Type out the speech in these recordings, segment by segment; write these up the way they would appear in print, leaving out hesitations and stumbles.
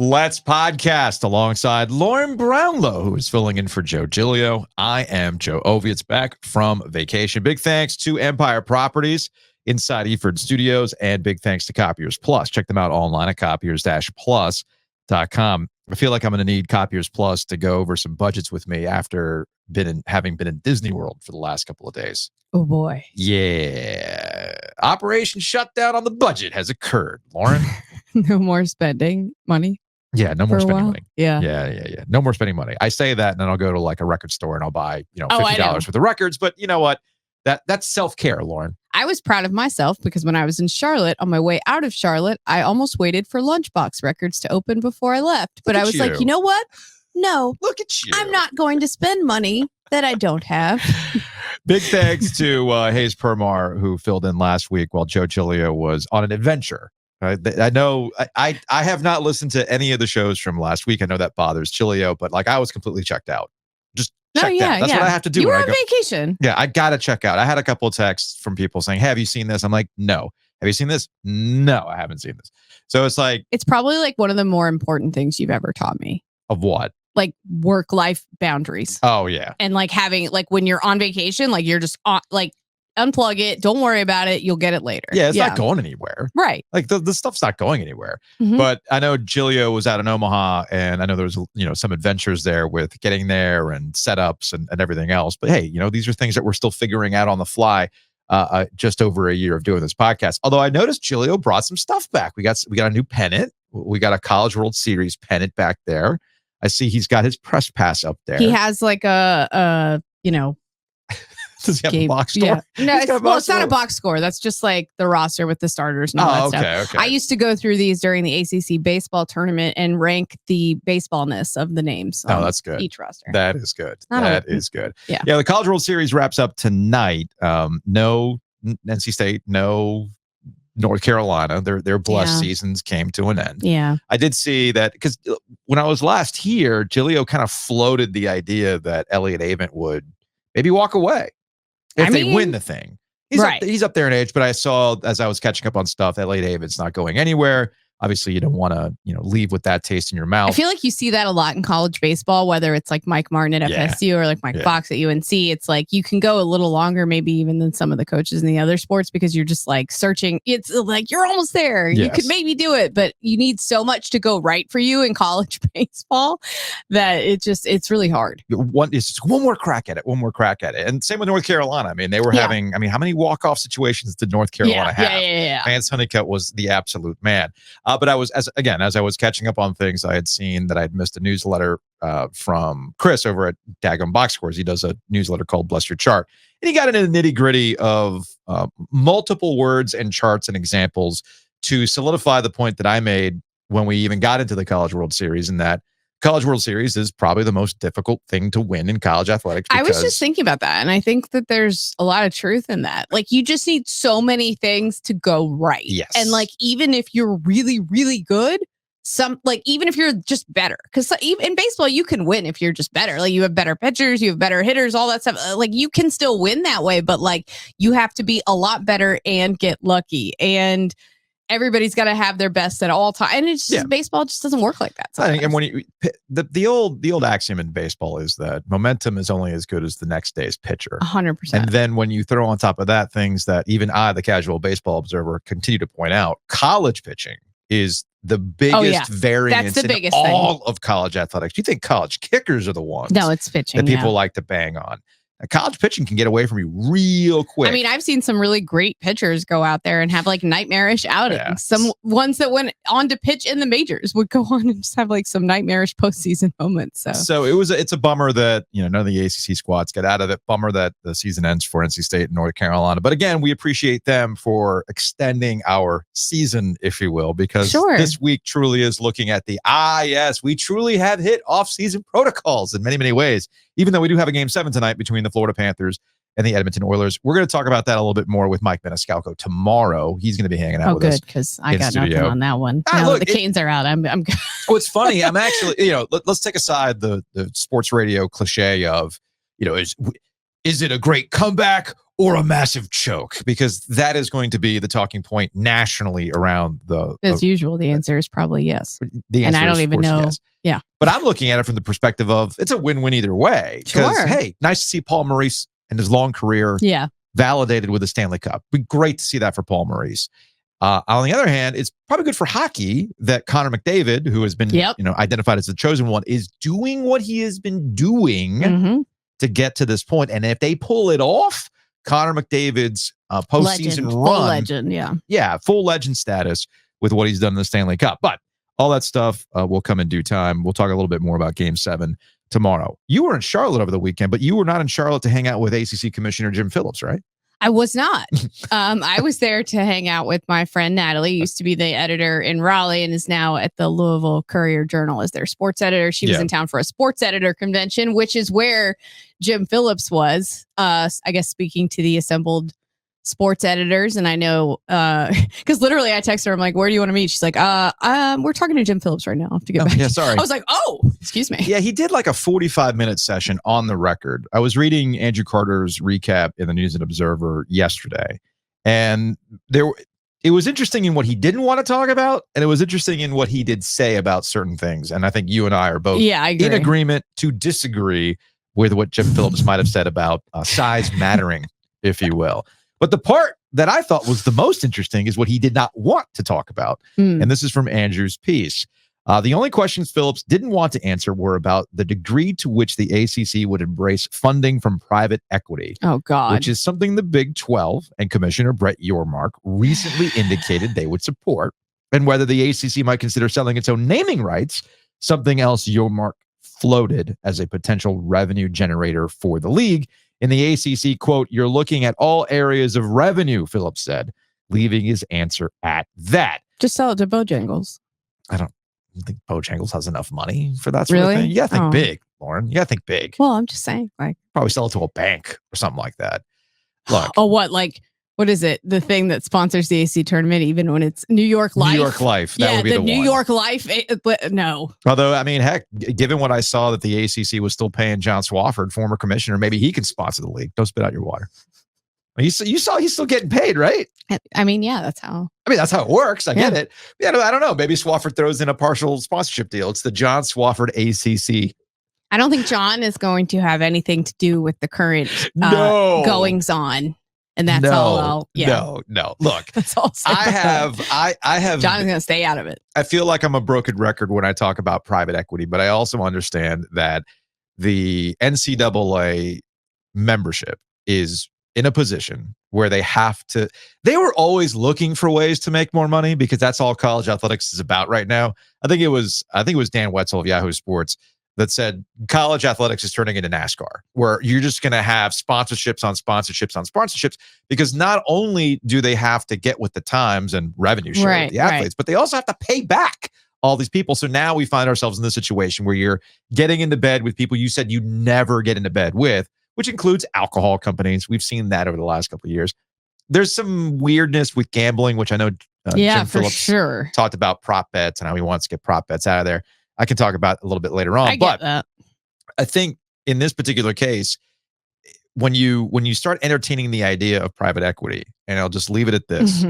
Let's podcast alongside Lauren Brownlow, who is filling in for Joe Giglio. I am Joe Oviatt's back from vacation. Big thanks to Empire Properties inside Eford Studios, and big thanks to Copiers Plus. Check them out online at copiers-plus.com. I feel like I'm going to need Copiers Plus to go over some budgets with me after having been in Disney World for the last couple of days. Oh, boy. Yeah. Operation Shutdown on the budget has occurred, Lauren. No more spending money. Yeah, no more spending money. Yeah. No more spending money. I say that, and then I'll go to like a record store and I'll buy, $50 worth of records. But you know what? That's self-care, Lauren. I was proud of myself because when I was in Charlotte, on my way out of Charlotte, I almost waited for Lunchbox Records to open before I left. But I was like, you know what? No. Look at you. I'm not going to spend money that I don't have. Big thanks to Hayes Permar, who filled in last week while Joe Giglio was on an adventure. I know I have not listened to any of the shows from last week. I know that bothers Giglio, but like I was completely checked out. Just checked out. That's what I have to do. You were on vacation. Yeah, I got to check out. I had a couple of texts from people saying, hey, have you seen this? I'm like, no. Have you seen this? No, I haven't seen this. So it's like. It's probably like one of the more important things you've ever taught me. Of what? Like work-life boundaries. Oh, yeah. And like having, like when you're on vacation, like you're just on, like, unplug it. Don't worry about it. You'll get it later. Yeah, it's not going anywhere. Right. Like the stuff's not going anywhere. Mm-hmm. But I know Giglio was out in Omaha, and I know there was some adventures there with getting there and setups and everything else. But hey, these are things that we're still figuring out on the fly. Just over a year of doing this podcast. Although I noticed Giglio brought some stuff back. We got a new pennant. We got a College World Series pennant back there. I see he's got his press pass up there. He has like a Does he have a box score? Yeah. No, it's not a box score. That's just like the roster with the starters and all that stuff. Okay. I used to go through these during the ACC baseball tournament and rank the baseballness of the names. Oh, that's good. Each roster. That is good. That is good. Yeah. The College World Series wraps up tonight. No NC State, no North Carolina. Their blessed seasons came to an end. Yeah. I did see that because when I was last here, Giglio kind of floated the idea that Elliott Avent would maybe walk away. If they win the thing. He's up there in age, but I saw as I was catching up on stuff that Elliott Avent's not going anywhere. Obviously, you don't want to, leave with that taste in your mouth. I feel like you see that a lot in college baseball, whether it's like Mike Martin at FSU or like Mike Fox at UNC. It's like you can go a little longer, maybe even than some of the coaches in the other sports, because you're just like searching. It's like you're almost there. Yes. You could maybe do it, but you need so much to go right for you in college baseball that it's really hard. It's just one more crack at it. And same with North Carolina. I mean, they were having. I mean, how many walk-off situations did North Carolina have? Yeah. Lance Honeycutt was the absolute man. But I was, as I was catching up on things, I had seen that I'd missed a newsletter from Chris over at Daggum Box Scores. He does a newsletter called Bless Your Chart. And he got into the nitty-gritty of multiple words and charts and examples to solidify the point that I made when we even got into the College World Series, and that College World Series is probably the most difficult thing to win in college athletics. I was just thinking about that, and I think that there's a lot of truth in that. Like, you just need so many things to go right. Yes. And like, even if you're really, really good, even if you're just better, because in baseball, you can win if you're just better. Like, you have better pitchers, you have better hitters, all that stuff. Like, you can still win that way, but like, you have to be a lot better and get lucky. And everybody's got to have their best at all times. And it's just baseball just doesn't work like that sometimes. And when the old axiom in baseball is that momentum is only as good as the next day's pitcher. 100%. And then when you throw on top of that things that even I, the casual baseball observer, continue to point out, college pitching is the biggest variance in all of college athletics. You think college kickers are the ones? No, it's pitching that people like to bang on. College pitching can get away from you real quick. I mean, I've seen some really great pitchers go out there and have like nightmarish outings. Yeah. Some ones that went on to pitch in the majors would go on and just have like some nightmarish postseason moments. So it's a bummer that none of the ACC squads get out of it. Bummer that the season ends for NC State and North Carolina. But again, we appreciate them for extending our season, if you will, because this week truly is looking at we truly have hit off-season protocols in many, many ways. Even though we do have a Game 7 tonight between the Florida Panthers and the Edmonton Oilers. We're going to talk about that a little bit more with Mike Maniscalco tomorrow. He's going to be hanging out with us. Oh, good, because I got nothing on that one. The Canes are out. I'm good. Oh, it's funny. I'm actually, let's take aside the sports radio cliche of, is it a great comeback or a massive choke? Because that is going to be the talking point nationally around the. As usual, the answer is probably yes. The answer and I don't is, even of course, know. yes. Yeah. But I'm looking at it from the perspective of it's a win-win either way. Because, Sure. hey, nice to see Paul Maurice and his long career validated with the Stanley Cup. Be great to see that for Paul Maurice. On the other hand, it's probably good for hockey that Connor McDavid, who has been identified as the chosen one, is doing what he has been doing to get to this point. And if they pull it off, Connor McDavid's postseason run, full legend, full legend status with what he's done in the Stanley Cup. But all that stuff will come in due time. We'll talk a little bit more about Game 7 tomorrow. You were in Charlotte over the weekend, but you were not in Charlotte to hang out with ACC Commissioner Jim Phillips, right? I was not. I was there to hang out with my friend Natalie, used to be the editor in Raleigh and is now at the Louisville Courier-Journal as their sports editor. She was in town for a sports editor convention, which is where Jim Phillips was, I guess, speaking to the assembled sports editors. And I know, because literally I texted her, I'm like, where do you want to meet? She's like, we're talking to Jim Phillips right now. I have to get back. Yeah, sorry. I was like, excuse me. Yeah, he did like a 45-minute session on the record. I was reading Andrew Carter's recap in the News and Observer yesterday, and it was interesting in what he didn't want to talk about, and it was interesting in what he did say about certain things. And I think you and I are both in agreement to disagree with what Jim Phillips might have said about size mattering, if you will. But the part that I thought was the most interesting is what he did not want to talk about. And this is from Andrew's piece. The only questions Phillips didn't want to answer were about the degree to which the ACC would embrace funding from private equity. Oh, God. Which is something the Big 12 and Commissioner Brett Yormark recently indicated they would support, and whether the ACC might consider selling its own naming rights, something else Yormark floated as a potential revenue generator for the league. In the ACC, quote, "You're looking at all areas of revenue," Phillips said, leaving his answer at that. Just sell it to Bojangles. I don't think Bojangles has enough money for that sort of thing. You gotta think big, Lauren. You gotta think big. Well, I'm just saying, like, probably sell it to a bank or something like that. Look. What is it? The thing that sponsors the AC tournament, even when it's New York Life? New York Life. That would be the New one. York Life. No. Although, I mean, heck, given what I saw that the ACC was still paying John Swofford, former commissioner, maybe he can sponsor the league. Don't spit out your water. You saw he's still getting paid, right? I mean, yeah, that's how. That's how it works. I get it. Yeah, I don't know. Maybe Swofford throws in a partial sponsorship deal. It's the John Swofford ACC. I don't think John is going to have anything to do with the current goings on. And that's all. No. Look, that's all. I have. John's going to stay out of it. I feel like I'm a broken record when I talk about private equity, but I also understand that the NCAA membership is in a position where they were always looking for ways to make more money because that's all college athletics is about right now. I think it was Dan Wetzel of Yahoo Sports that said college athletics is turning into NASCAR, where you're just going to have sponsorships on sponsorships on sponsorships, because not only do they have to get with the times and revenue share with the athletes, but they also have to pay back all these people. So now we find ourselves in this situation where you're getting into bed with people you said you never get into bed with, which includes alcohol companies. We've seen that over the last couple of years. There's some weirdness with gambling, which I know Jim Phillips talked about prop bets and how he wants to get prop bets out of there. I can talk about a little bit later on. I get that. I think in this particular case, when you start entertaining the idea of private equity, and I'll just leave it at this,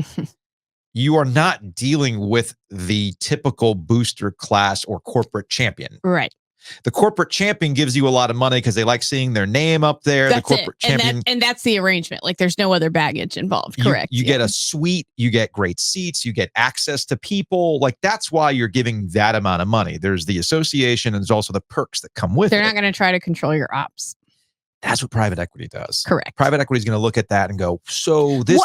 you are not dealing with the typical booster class or corporate champion. Right. The corporate champion gives you a lot of money because they like seeing their name up there. That's the corporate champion. And that's the arrangement. Like, there's no other baggage involved. Correct. You get a suite, you get great seats, you get access to people. Like, that's why you're giving that amount of money. There's the association and there's also the perks that come with it. They're not going to try to control your ops. That's what private equity does. Correct. Private equity is going to look at that and go, so this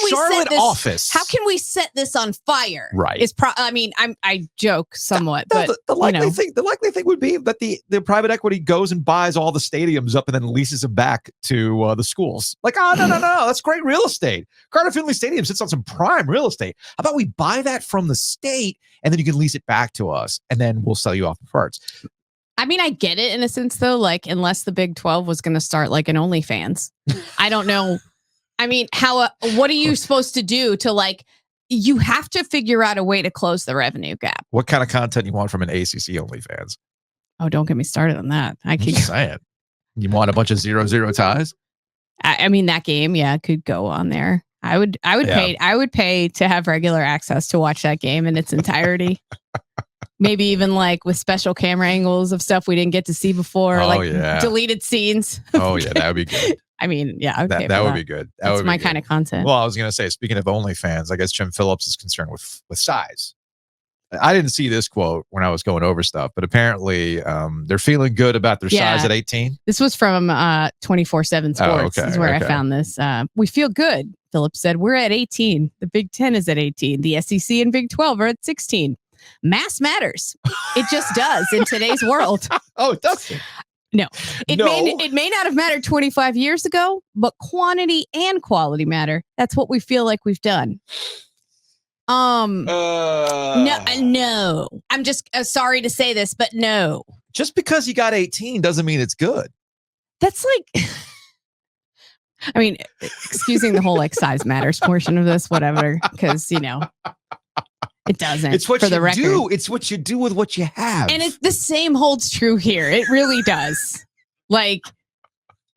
Charlotte office. How can we set this on fire? Right. I joke somewhat, but the likely thing would be that the private equity goes and buys all the stadiums up and then leases them back to the schools. Like, no, that's great real estate. Carter Finley Stadium sits on some prime real estate. How about we buy that from the state and then you can lease it back to us and then we'll sell you off the parts. I mean, I get it in a sense, though, like, unless the Big 12 was going to start like an OnlyFans. I don't know. I mean, what are you supposed to do to, like, you have to figure out a way to close the revenue gap. What kind of content you want from an ACC OnlyFans? Oh, don't get me started on that. I keep saying. You want a bunch of 0-0 ties? I mean, that game, could go on there. I would pay to have regular access to watch that game in its entirety. Maybe even like with special camera angles of stuff we didn't get to see before, deleted scenes. Oh yeah, that would be good. I mean, yeah, okay, that would be good. That's my kind of content. Well, I was gonna say, speaking of OnlyFans, I guess Jim Phillips is concerned with size. I didn't see this quote when I was going over stuff, but apparently they're feeling good about their size at 18. This was from 24/7 Sports. This is where I found this. We feel good, Phillips said. We're at 18. The Big 10 is at 18. The SEC and Big 12 are at 16. Mass matters. It just does in today's world. Oh, it does. No, it may not have mattered 25 years ago, but quantity and quality matter. That's what we feel like we've done. No. I'm just sorry to say this, but no. Just because you got 18 doesn't mean it's good. That's like, I mean, excusing the whole like size matters portion of this, whatever, because it doesn't. It's what for you the record. do. It's what you do with what you have. And the same holds true here. It really does. Like,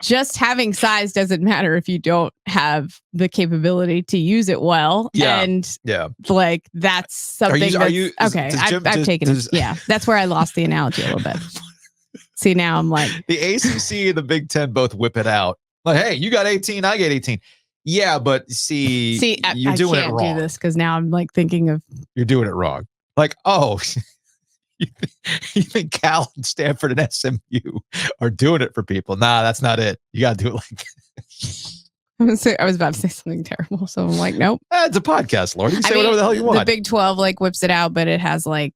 just having size doesn't matter if you don't have the capability to use it well. And like, that's something I've taken it. Yeah, that's where I lost the analogy a little bit. See, now I'm like, the ACC and the Big 10 both whip it out. Like, hey, you got 18, I get 18. Yeah, but see, you're doing it wrong. I can't do this because now I'm like thinking of, you're doing it wrong. Like, oh, you think Cal and Stanford and SMU are doing it for people? Nah, that's not it. You got to do it like I was about to say something terrible, so I'm like, nope. It's a podcast, Lord. You can say whatever the hell you want. The Big 12 like whips it out, but it has like,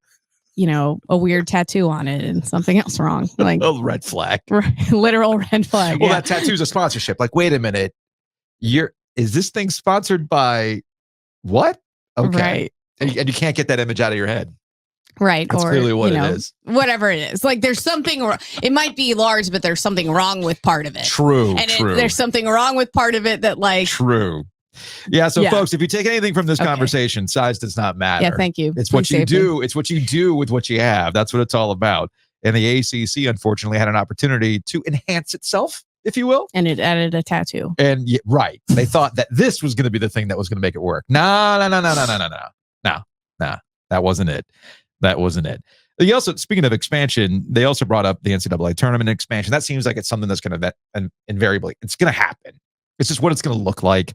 a weird tattoo on it and something else wrong. Like a red flag. Literal red flag. Well, that tattoo's a sponsorship. Like, wait a minute. Is this thing sponsored by what? Okay. Right. And you can't get that image out of your head. Right. That's clearly what it is. Whatever it is. Like there's something, it might be large, but there's something wrong with part of it. True. And there's something wrong with part of it that like. True. Yeah. So folks, if you take anything from this conversation, size does not matter. Yeah. Thank you. It's what you do. It's what you do with what you have. That's what it's all about. And the ACC unfortunately had an opportunity to enhance itself, if you will. And it added a tattoo. And right. They thought that this was going to be the thing that was going to make it work. No. That wasn't it. That wasn't it. They also, speaking of expansion, they also brought up the NCAA tournament expansion. That seems like it's something that's going to invariably, it's going to happen. It's just what it's going to look like.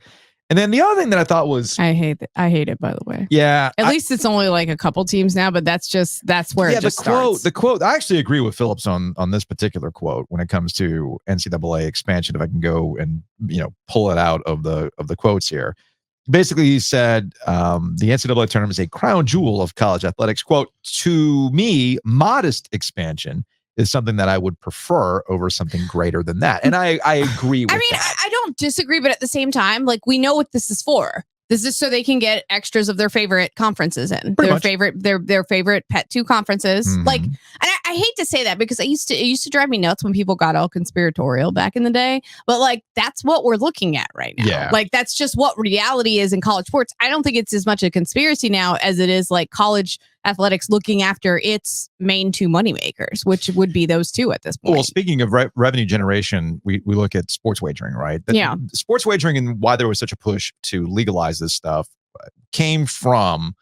And then the other thing that I thought was, I hate it, by the way. Yeah. At least it's only like a couple teams now, but that's where it just starts. The quote, I actually agree with Phillips on this particular quote when it comes to NCAA expansion. If I can go and, pull it out of the quotes here. Basically, he said, the NCAA tournament is a crown jewel of college athletics. Quote, to me, modest expansion is something that I would prefer over something greater than that. And I agree with that. I don't disagree, but at the same time, like, we know what this is for. This is so they can get extras of their favorite conferences in. Their favorite Pet 2 conferences. Mm-hmm. Like, and I hate to say that because it used to drive me nuts when people got all conspiratorial back in the day. But like, that's what we're looking at right now. Yeah. Like, that's just what reality is in college sports. I don't think it's as much a conspiracy now as it is like college athletics looking after its main two moneymakers, which would be those two at this point. Well, speaking of revenue generation, we look at sports wagering, right? Sports wagering and why there was such a push to legalize this stuff came from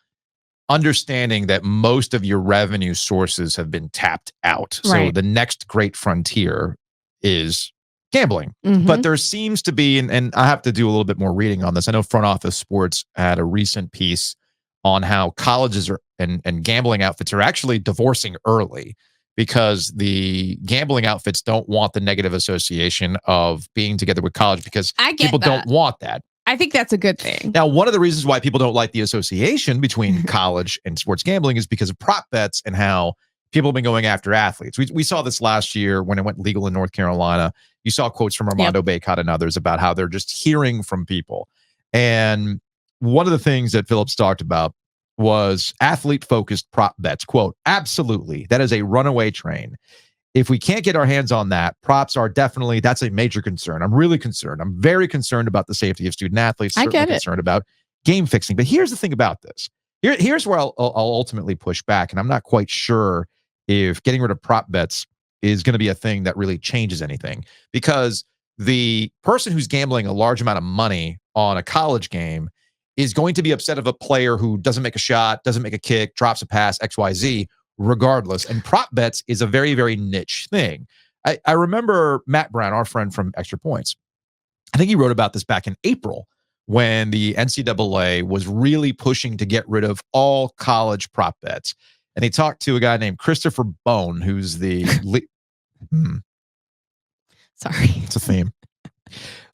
understanding that most of your revenue sources have been tapped out. Right. So the next great frontier is gambling. Mm-hmm. But there seems to be, and I have to do a little bit more reading on this. I know Front Office Sports had a recent piece on how colleges and gambling outfits are actually divorcing early because the gambling outfits don't want the negative association of being together with college because people don't want that. I think that's a good thing. Now, one of the reasons why people don't like the association between college and sports gambling is because of prop bets and how people have been going after athletes. We saw this last year when it went legal in North Carolina. You saw quotes from Armando Bacot and others about how they're just hearing from people. And one of the things that Phillips talked about was athlete-focused prop bets. Quote, absolutely. That is a runaway train. If we can't get our hands on that, props are that's a major concern. I'm really concerned. I'm very concerned about the safety of student athletes. I get it. Concerned about game fixing. But here's the thing about this. Here's where I'll ultimately push back. And I'm not quite sure if getting rid of prop bets is going to be a thing that really changes anything. Because the person who's gambling a large amount of money on a college game is going to be upset of a player who doesn't make a shot, doesn't make a kick, drops a pass, XYZ, regardless. And prop bets is a very, very niche thing. I remember Matt Brown, our friend from Extra Points. I think he wrote about this back in April when the NCAA was really pushing to get rid of all college prop bets. And he talked to a guy named Christopher Bone, who's the Sorry. It's a theme.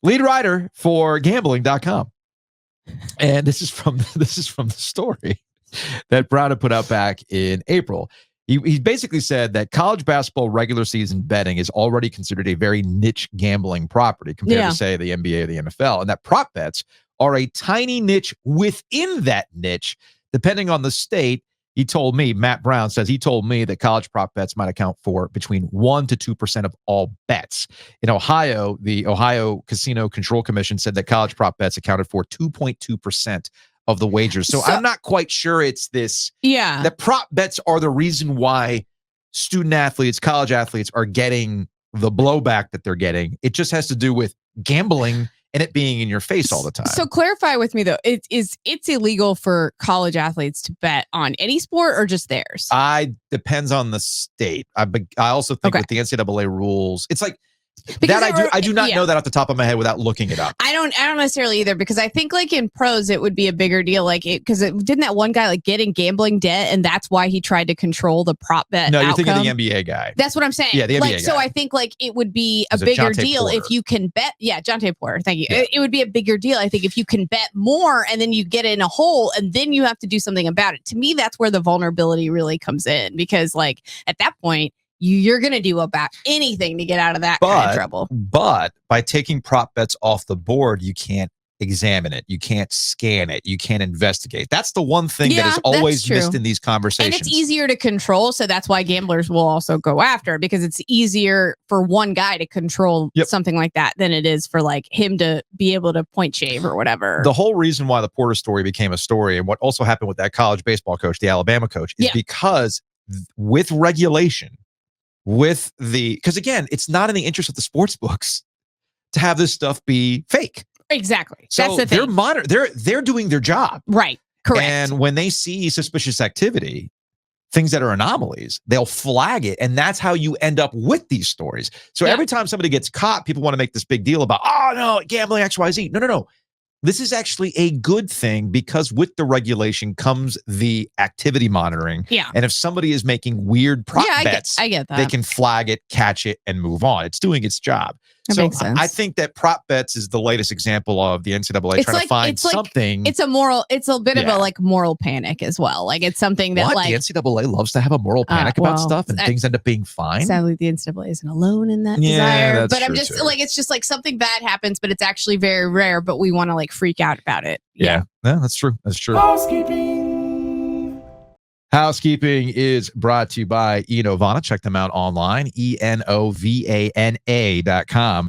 Lead writer for gambling.com. And this is from the story that Brown had put out back in April. He basically said that college basketball regular season betting is already considered a very niche gambling property compared to, say, the NBA or the NFL, and that prop bets are a tiny niche within that niche, depending on the state. He told me, Matt Brown says he told me that college prop bets might account for between 1 to 2% of all bets. In Ohio, the Ohio Casino Control Commission said that college prop bets accounted for 2.2% of the wagers. So I'm not quite sure it's this. Yeah. That prop bets are the reason why student athletes, college athletes are getting the blowback that they're getting. It just has to do with gambling and it being in your face all the time. So clarify with me though, it's illegal for college athletes to bet on any sport or just theirs? Depends on the state. I also think with the NCAA rules, it's like because that I do not know that off the top of my head without looking it up. I don't necessarily either, because I think like in pros it would be a bigger deal, like because didn't that one guy like get in gambling debt and that's why he tried to control the prop bet? No, you're outcome? thinking of the NBA guy. That's what I'm saying. Yeah, the NBA guy. So I think like it would be a bigger deal if you can bet. Yeah, Jonte Porter. Thank you. It would be a bigger deal, I think, if you can bet more and then you get in a hole and then you have to do something about it. To me, that's where the vulnerability really comes in, because like at that point, you're going to do about anything to get out of that kind of trouble. But by taking prop bets off the board, you can't examine it. You can't scan it. You can't investigate. That's the one thing that is always missed in these conversations. And it's easier to control. So that's why gamblers will also go after it, because it's easier for one guy to control something like that than it is for like him to be able to point shave or whatever. The whole reason why the Porter story became a story, and what also happened with that college baseball coach, the Alabama coach, is because with regulation, because again, it's not in the interest of the sports books to have this stuff be fake. Exactly. So that's the thing. They're doing their job. Right. Correct. And when they see suspicious activity, things that are anomalies, they'll flag it. And that's how you end up with these stories. So every time somebody gets caught, people want to make this big deal about, oh no, gambling XYZ. No. This is actually a good thing, because with the regulation comes the activity monitoring. Yeah. And if somebody is making weird prop bets, I get that. they can flag it, catch it, and move on. It's doing its job. That makes sense. I think that prop bets is the latest example of the NCAA trying to find something. It's a bit of a like moral panic as well. Like it's something that the NCAA loves to have a moral panic about stuff, and things end up being fine. Sadly, the NCAA isn't alone in that desire. But I'm just like, it's just like something bad happens, but it's actually very rare. But we want to like freak out about it. Yeah, that's true. That's true. Housekeeping is brought to you by Enovana. Check them out online, ENOVANA.com.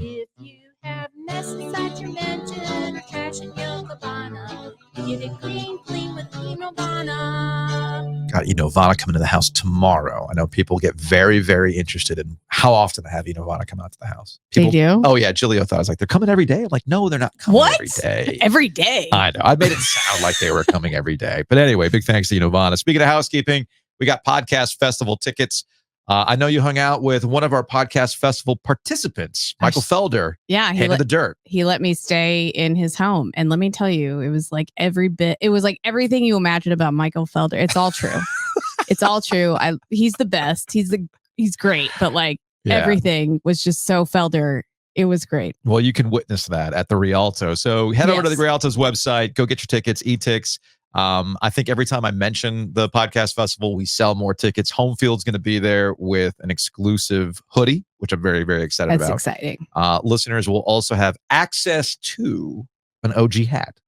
If you have mess inside your mansion or trash in your cabana, get it clean with Enovana. Got Enovana coming to the house tomorrow. I know people get very, very interested in how often I have Enovana come out to the house. They do? Oh, yeah. Gilio thought, I was like, they're coming every day? I'm like, no, they're not coming every day. Every day? I know. I made it sound like they were coming every day. But anyway, big thanks to Enovana. Speaking of housekeeping, we got Podcast Festival tickets. I know you hung out with one of our Podcast Festival participants, Michael Felder. Yeah. Hand in the dirt. He let me stay in his home. And let me tell you, it was like everything you imagine about Michael Felder. It's all true. It's all true. He's the best. He's great. But like everything was just so Felder. It was great. Well, you can witness that at the Rialto. So head over to the Rialto's website, go get your tickets, e-tix. I think every time I mention the Podcast Festival, we sell more tickets. Home Field's going to be there with an exclusive hoodie, which I'm very, very excited about. That's exciting. Listeners will also have access to an OG hat.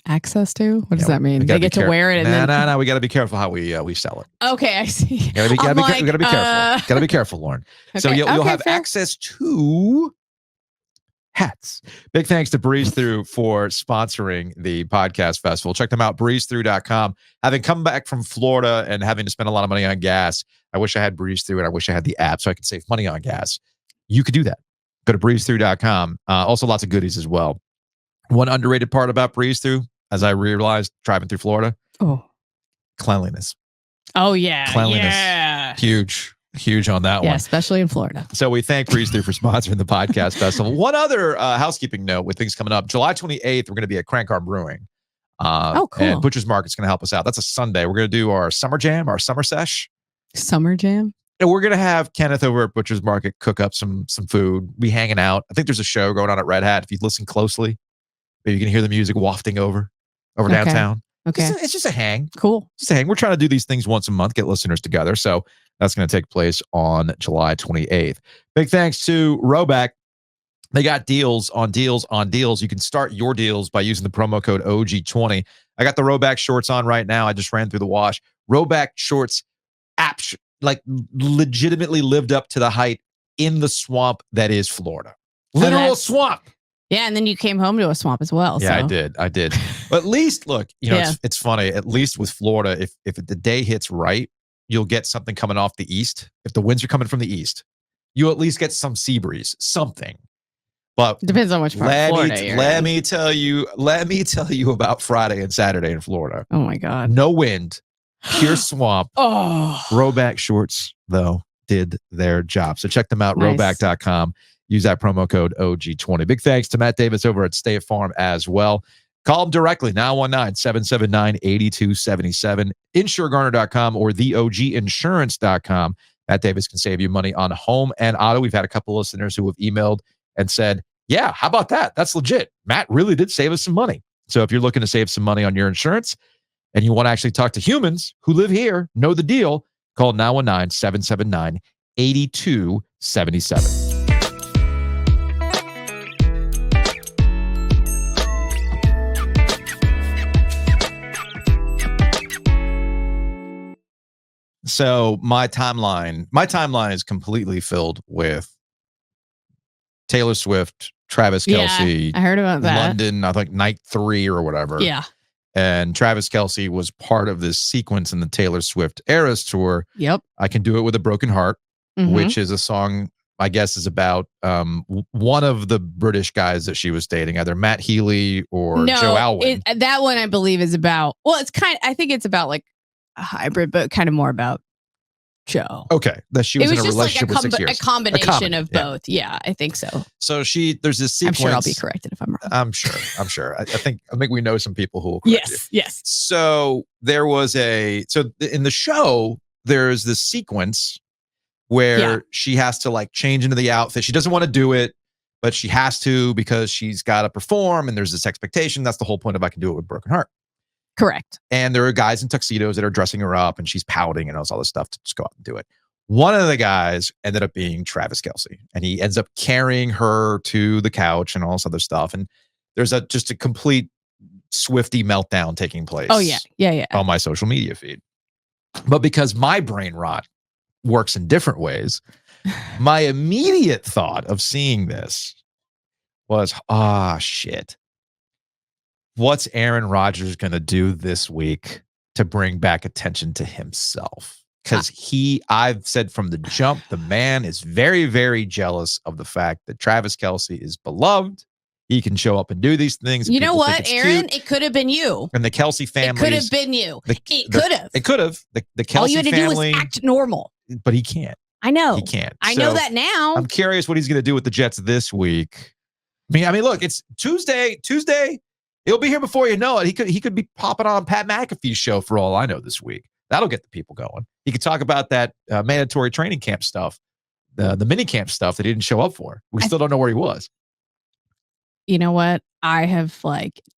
Access to? What does that mean? They get to wear it? No. We got to be careful how we sell it. Okay, I see. We got to be careful. Got to be careful, Lauren. Okay. So you'll have access to hats. Big thanks to Breeze Through for sponsoring the Podcast Festival. Check them out, breezethrough.com. Having come back from Florida and having to spend a lot of money on gas, I wish I had Breeze Through and I wish I had the app so I could save money on gas. You could do that. Go to breezethrough.com. Also, lots of goodies as well. One underrated part about Breeze Through, as I realized driving through Florida, cleanliness. Oh, yeah. Cleanliness. Yeah. Huge on that one. Especially in Florida. So we thank Breeze Through for sponsoring the podcast festival. One other housekeeping note with things coming up. July 28th, we're going to be at Crank Arm Brewing. Cool. And Butcher's Market's going to help us out. That's a Sunday. We're going to do our summer jam, our summer sesh. Summer jam? And we're going to have Kenneth over at Butcher's Market cook up some food, be hanging out. I think there's a show going on at Red Hat. If you listen closely, maybe you can hear the music wafting over downtown. Okay. It's just a hang. Cool. Just a hang. We're trying to do these things once a month, get listeners together. So that's going to take place on July 28th. Big thanks to Roback. They got deals on deals on deals. You can start your deals by using the promo code OG20. I got the Roback shorts on right now. I just ran through the wash. Roback shorts legitimately lived up to the hype in the swamp that is Florida. Literal swamp. Yeah, and then you came home to a swamp as well. Yeah, so. I did. But at least, look, it's funny. At least with Florida, if the day hits right, you'll get something coming off the east. If the winds are coming from the east, you at least get some sea breeze, something. But it depends on which part of Florida let me tell you about Friday and Saturday in Florida. Oh my God. No wind, pure swamp. Roback shorts, though, did their job. So check them out, Nice. roback.com. Use that promo code OG20. Big thanks to Matt Davis over at State Farm as well. Call them directly, 919-779-8277, insuregarner.com or theoginsurance.com. Matt Davis can save you money on home and auto. We've had a couple listeners who have emailed and said, yeah, how about that? That's legit. Matt really did save us some money. So if you're looking to save some money on your insurance and you want to actually talk to humans who live here, know the deal, call 919-779-8277. So my timeline is completely filled with Taylor Swift, Travis Kelce. Yeah, I heard about that. London, I think night 3 or whatever. Yeah. And Travis Kelce was part of this sequence in the Taylor Swift Eras Tour. Yep. I Can Do It With a Broken Heart, which is a song, I guess, is about one of the British guys that she was dating, either Matt Healy or Joe Alwyn. That one, I believe, is about, I think it's about like a hybrid, but kind of more about Joe. Okay. That she was in a relationship with 6 years. A combination of both. Yeah, I think so. So there's this sequence. I'm sure I'll be corrected if I'm wrong. I'm sure. I think we know some people who will correct you. Yes. So there was in the show, there's this sequence where she has to like change into the outfit. She doesn't want to do it, but she has to because she's got to perform and there's this expectation. That's the whole point of I Can Do It With a Broken Heart. Correct. And there are guys in tuxedos that are dressing her up and she's pouting and all this stuff to just go out and do it. One of the guys ended up being Travis Kelce, and he ends up carrying her to the couch and all this other stuff. And there's just a complete Swiftie meltdown taking place. Oh, yeah. On my social media feed. But because my brain rot works in different ways, my immediate thought of seeing this was, shit. What's Aaron Rodgers going to do this week to bring back attention to himself? Because I've said from the jump, the man is very, very jealous of the fact that Travis Kelce is beloved. He can show up and do these things. You know what, Aaron? It could have been you. And the Kelce family. It could have been you. It could have. It could have. The Kelce family. All you had to do was act normal. But he can't. I know. He can't. I know that now. I'm curious what he's going to do with the Jets this week. I mean, look, it's Tuesday. He'll be here before you know it. He could be popping on Pat McAfee's show for all I know this week. That'll get the people going. He could talk about that mandatory training camp stuff, the mini camp stuff that he didn't show up for. We still don't know where he was. You know what? I have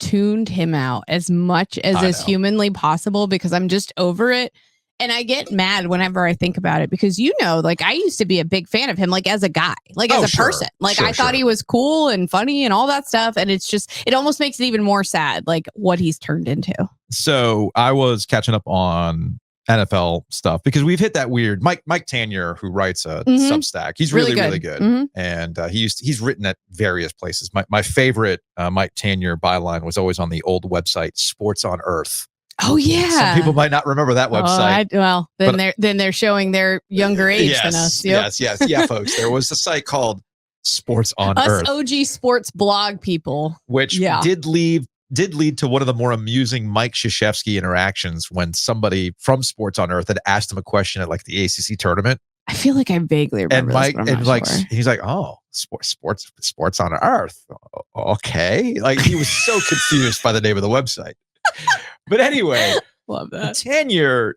tuned him out as much as is humanly possible because I'm just over it. And I get mad whenever I think about it because, I used to be a big fan of him, as a guy, as a person. I thought he was cool and funny and all that stuff. And it's just, it almost makes it even more sad, what he's turned into. So I was catching up on NFL stuff because we've hit that weird Mike Tanier, who writes a Substack. He's really good. Mm-hmm. And he's written at various places. My favorite Mike Tanier byline was always on the old website, Sports on Earth. Oh yeah. Some people might not remember that website. Then they're showing their younger age than us. Yep. Yes, folks. There was a site called Sports on Us Earth, OG sports blog people. which did lead to one of the more amusing Mike Krzyzewski interactions when somebody from Sports on Earth had asked him a question at like the ACC tournament. I feel like I vaguely remember And Mike, this, but I'm and not like, sure. he's like, oh, sports on Earth. Okay. Like he was so confused by the name of the website. But anyway, Love that.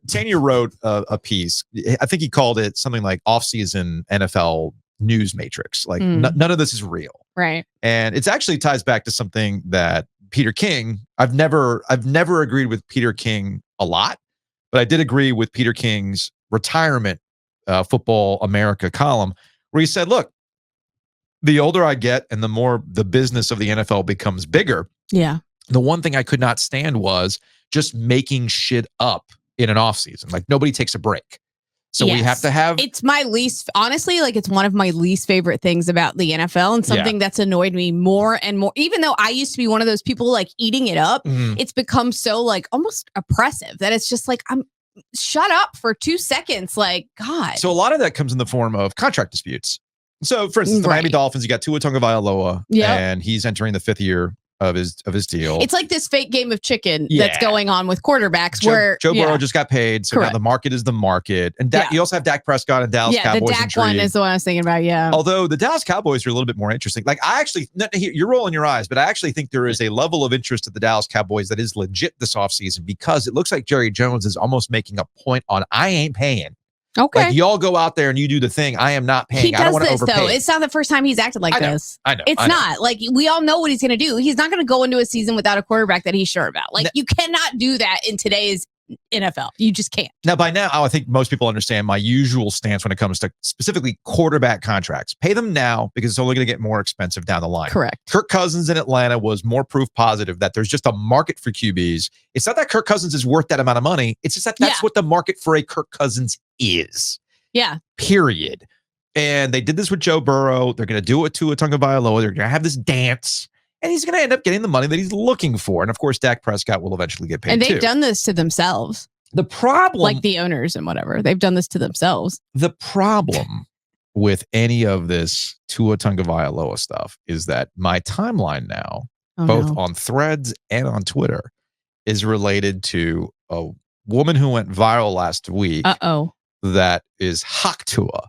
Tanya wrote a piece. I think he called it something like Offseason NFL News Matrix. Like none of this is real. Right. And it's actually ties back to something that Peter King, I've never agreed with Peter King a lot, but I did agree with Peter King's retirement Football America column, where he said, look, the older I get and the more the business of the NFL becomes bigger. Yeah. The one thing I could not stand was just making shit up in an offseason. Like nobody takes a break. So we have to have. It's my least, honestly, like it's one of my least favorite things about the NFL and something that's annoyed me more and more. Even though I used to be one of those people like eating it up, it's become so like almost oppressive that it's just like, shut up for 2 seconds. Like, God. So a lot of that comes in the form of contract disputes. So for instance, the Miami Dolphins, you got Tua Tagovailoa, and he's entering the 5th year of his deal. It's like this fake game of chicken that's going on with quarterbacks where Joe Burrow just got paid. So now the market is the market. And you also have Dak Prescott and Dallas Cowboys. The Dak one is the one I was thinking about. Yeah. Although the Dallas Cowboys are a little bit more interesting. Like I actually, you're rolling your eyes, but I actually think there is a level of interest at the Dallas Cowboys that is legit this offseason because it looks like Jerry Jones is almost making a point on I ain't paying. Okay. Like y'all go out there and you do the thing. I am not paying. He does I don't want to this overpay. though. It's not the first time he's acted like this. I know. It's not. Like we all know what he's going to do. He's not going to go into a season without a quarterback that he's sure about. Like you cannot do that in today's NFL. You just can't. Now, by now, I think most people understand my usual stance when it comes to specifically quarterback contracts. Pay them now because it's only going to get more expensive down the line. Correct. Kirk Cousins in Atlanta was more proof positive that there's just a market for QBs. It's not that Kirk Cousins is worth that amount of money. It's just that that's what the market for a Kirk Cousins is. Yeah. Period. And they did this with Joe Burrow. They're going to do it to Tua Tagovailoa. They're going to have this dance. And he's going to end up getting the money that he's looking for. And of course, Dak Prescott will eventually get paid And they've too. done this to themselves. The problem, like the owners and whatever, they've done this to themselves. The problem with any of this Tua Tagovailoa stuff is that my timeline now, both on Threads and on Twitter, is related to a woman who went viral last week. That is Hawk Tua.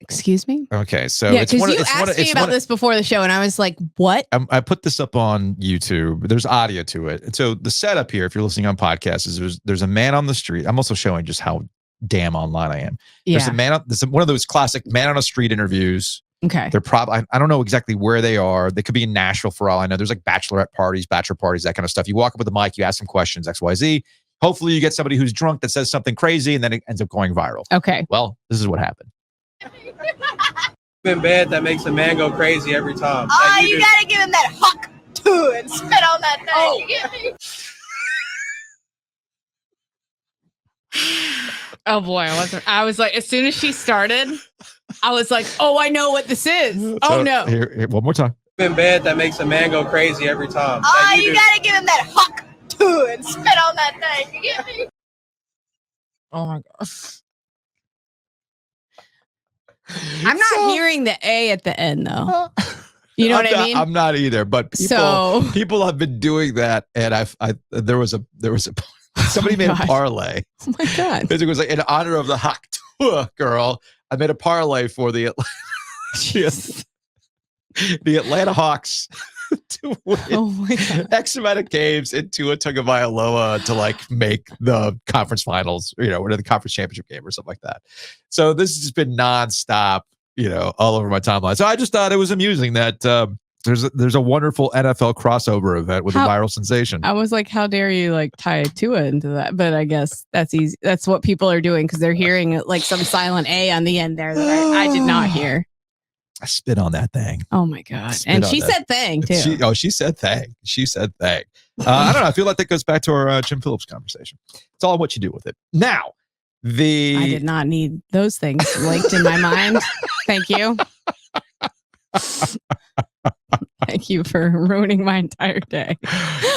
Excuse me? Okay, so because you asked me about this before the show, and I was like, what? I put this up on YouTube. There's audio to it. And so the setup here, if you're listening on podcasts, is there's a man on the street. I'm also showing just how damn online I am. Yeah. There's a man, there's one of those classic man on a street interviews. Okay. They're probably, I don't know exactly where they are. They could be in Nashville for all I know. There's like bachelorette parties, bachelor parties, that kind of stuff. You walk up with the mic, you ask some questions, XYZ. Hopefully you get somebody who's drunk that says something crazy and then it ends up going viral. Okay. Well, this is what happened. In bed that makes a man go crazy every time. Oh, you gotta give him that huck too and spit on that thing. Oh. You get me? Oh boy, I was like, as soon as she started, I was like, oh, I know what this is. Oh no. Here, one more time. In bed that makes a man go crazy every time. Oh, you gotta give him that huck too and spit on that thing. You get me? Oh my god. I'm not hearing the A at the end though. You know what I mean? I'm not either, but people have been doing that, and there was a somebody made a parlay. Oh my god! Because it was like in honor of the Hawk Tua girl. I made a parlay for the Atlanta Hawks to win X amount of games in Tua Tagovailoa to like make the conference finals, or the conference championship game or something like that. So this has just been nonstop, all over my timeline. So I just thought it was amusing that there's a wonderful NFL crossover event with a viral sensation. I was like, how dare you like tie Tua into that? But I guess that's easy. That's what people are doing because they're hearing like some silent A on the end there that I did not hear. I spit on that thing. Oh my god! And she said "thang" too. She said "thang." She said "thang." I don't know. I feel like that goes back to our Jim Phillips conversation. It's all what you do with it. Now, I did not need those things linked in my mind. Thank you. Thank you for ruining my entire day.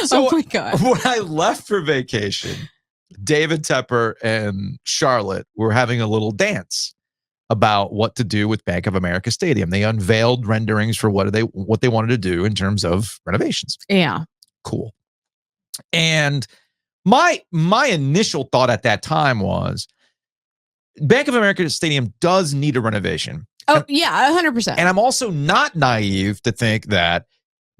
So oh my god! When I left for vacation, David Tepper and Charlotte were having a little dance. about what to do with Bank of America Stadium. They unveiled renderings for what they wanted to do in terms of renovations. Yeah. Cool. And my initial thought at that time was Bank of America Stadium does need a renovation. Oh, yeah, 100%. And I'm also not naive to think that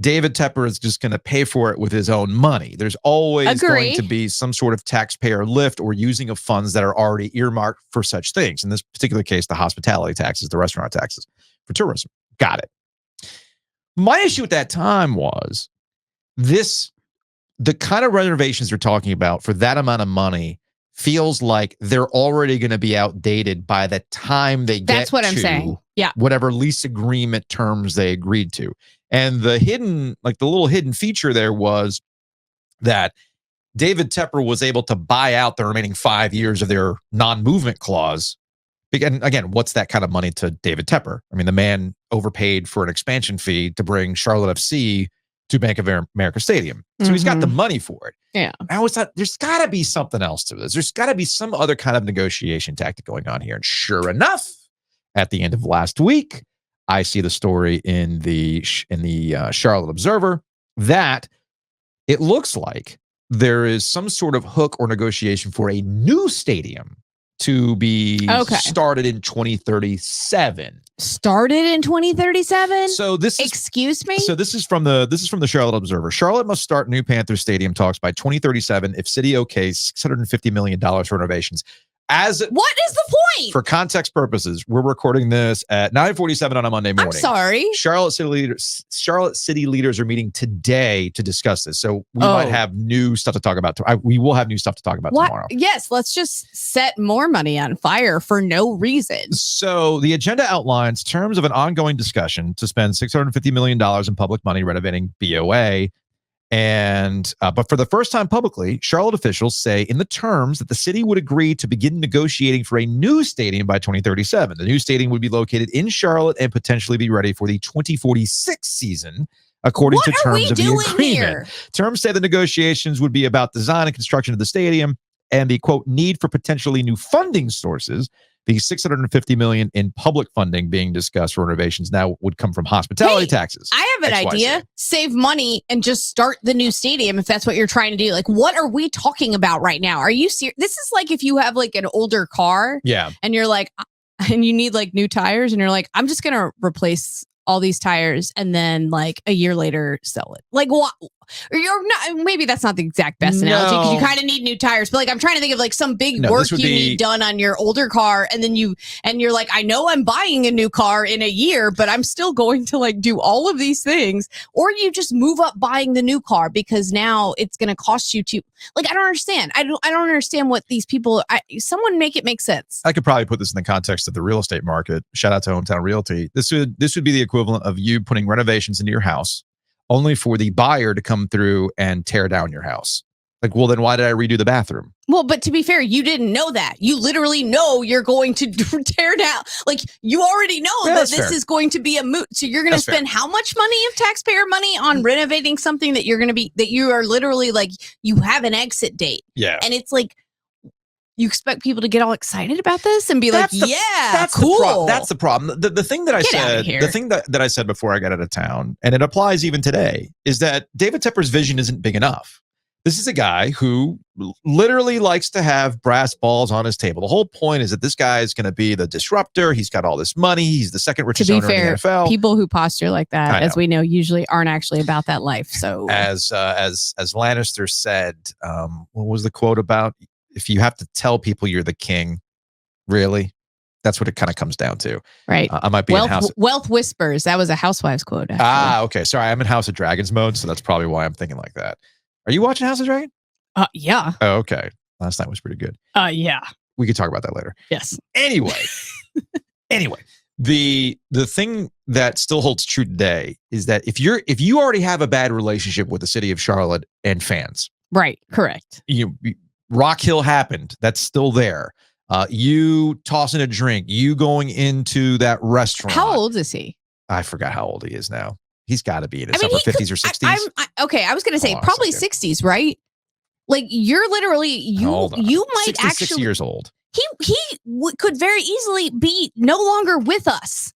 David Tepper is just going to pay for it with his own money. There's always going to be some sort of taxpayer lift or using of funds that are already earmarked for such things. In this particular case, the hospitality taxes, the restaurant taxes for tourism. Got it. My issue at that time was the kind of renovations they're talking about for that amount of money feels like they're already going to be outdated by the time they get That's what I'm saying. Yeah. Whatever lease agreement terms they agreed to. And the little hidden feature there was that David Tepper was able to buy out the remaining 5 years of their non-movement clause. And again, what's that kind of money to David Tepper? I mean, the man overpaid for an expansion fee to bring Charlotte FC to Bank of America Stadium. So he's got the money for it. Yeah. I always thought there's got to be something else to this. There's got to be some other kind of negotiation tactic going on here. And sure enough, at the end of last week, I see the story in the Charlotte Observer that it looks like there is some sort of hook or negotiation for a new stadium to be started in 2037. Started in 2037? So this is, excuse me? So this is from the Charlotte Observer. Charlotte must start new Panthers stadium talks by 2037 if city okays $650 million for renovations. What is the point? For context purposes, we're recording this at 9:47 on a Monday morning. I'm sorry. Charlotte city leaders are meeting today to discuss this. So we might have new stuff to talk about. We will have new stuff to talk about tomorrow. Yes, let's just set more money on fire for no reason. So the agenda outlines terms of an ongoing discussion to spend $650 million in public money renovating BOA. And but for the first time publicly, Charlotte officials say in the terms that the city would agree to begin negotiating for a new stadium by 2037. The new stadium would be located in Charlotte and potentially be ready for the 2046 season, according to terms of the agreement. Terms say the negotiations would be about design and construction of the stadium and the, quote, need for potentially new funding sources. The $650 million in public funding being discussed for renovations now would come from hospitality taxes. I have an idea. Save money and just start the new stadium if that's what you're trying to do. Like, what are we talking about right now? Are you serious? This is like if you have like an older car, and you're like, and you need like new tires, and you're like, I'm just gonna replace all these tires and then like a year later sell it. Like what? You're not, maybe that's not the exact best analogy because you kind of need new tires, but like I'm trying to think of like some big work you need done on your older car, and then you're like, I know I'm buying a new car in a year, but I'm still going to like do all of these things. Or you just move up buying the new car because now it's going to cost you to, like, I don't understand. I don't understand what these people, someone make it make sense. I could probably put this in the context of the real estate market. Shout out to Hometown Realty. This would be the equivalent of you putting renovations into your house only for the buyer to come through and tear down your house. Like, well, then why did I redo the bathroom? Well, but to be fair, you didn't know that. You literally know you're going to tear down. Like, you already know that this is going to be a moot. So you're going to spend how much money of taxpayer money on renovating something that that you are literally like, you have an exit date. Yeah. And it's like, you expect people to get all excited about this and be that's cool. That's the problem. The thing that I said, the thing that I said before I got out of town, and it applies even today, is that David Tepper's vision isn't big enough. This is a guy who literally likes to have brass balls on his table. The whole point is that this guy is going to be the disruptor. He's got all this money. He's the second richest owner in the NFL. People who posture like that, as we know, usually aren't actually about that life. So as Lannister said, what was the quote about? If you have to tell people you're the king, really? That's what it kind of comes down to. Right. I might be in House... Wealth Whispers. That was a Housewives quote. Actually. Okay. Sorry. I'm in House of Dragons mode, so that's probably why I'm thinking like that. Are you watching House of Dragon? Yeah. Oh, okay. Last night was pretty good. Yeah. We could talk about that later. Yes. Anyway, the thing that still holds true today is that if you already have a bad relationship with the city of Charlotte and fans, right? Correct. Rock Hill happened. That's still there. You tossing a drink, you going into that restaurant. How old is he? I forgot how old he is now. He's got to be in his upper 50s or 60s. I was going to say probably 60s, right? Like you're literally, you might 66 actually years old. He could very easily be no longer with us.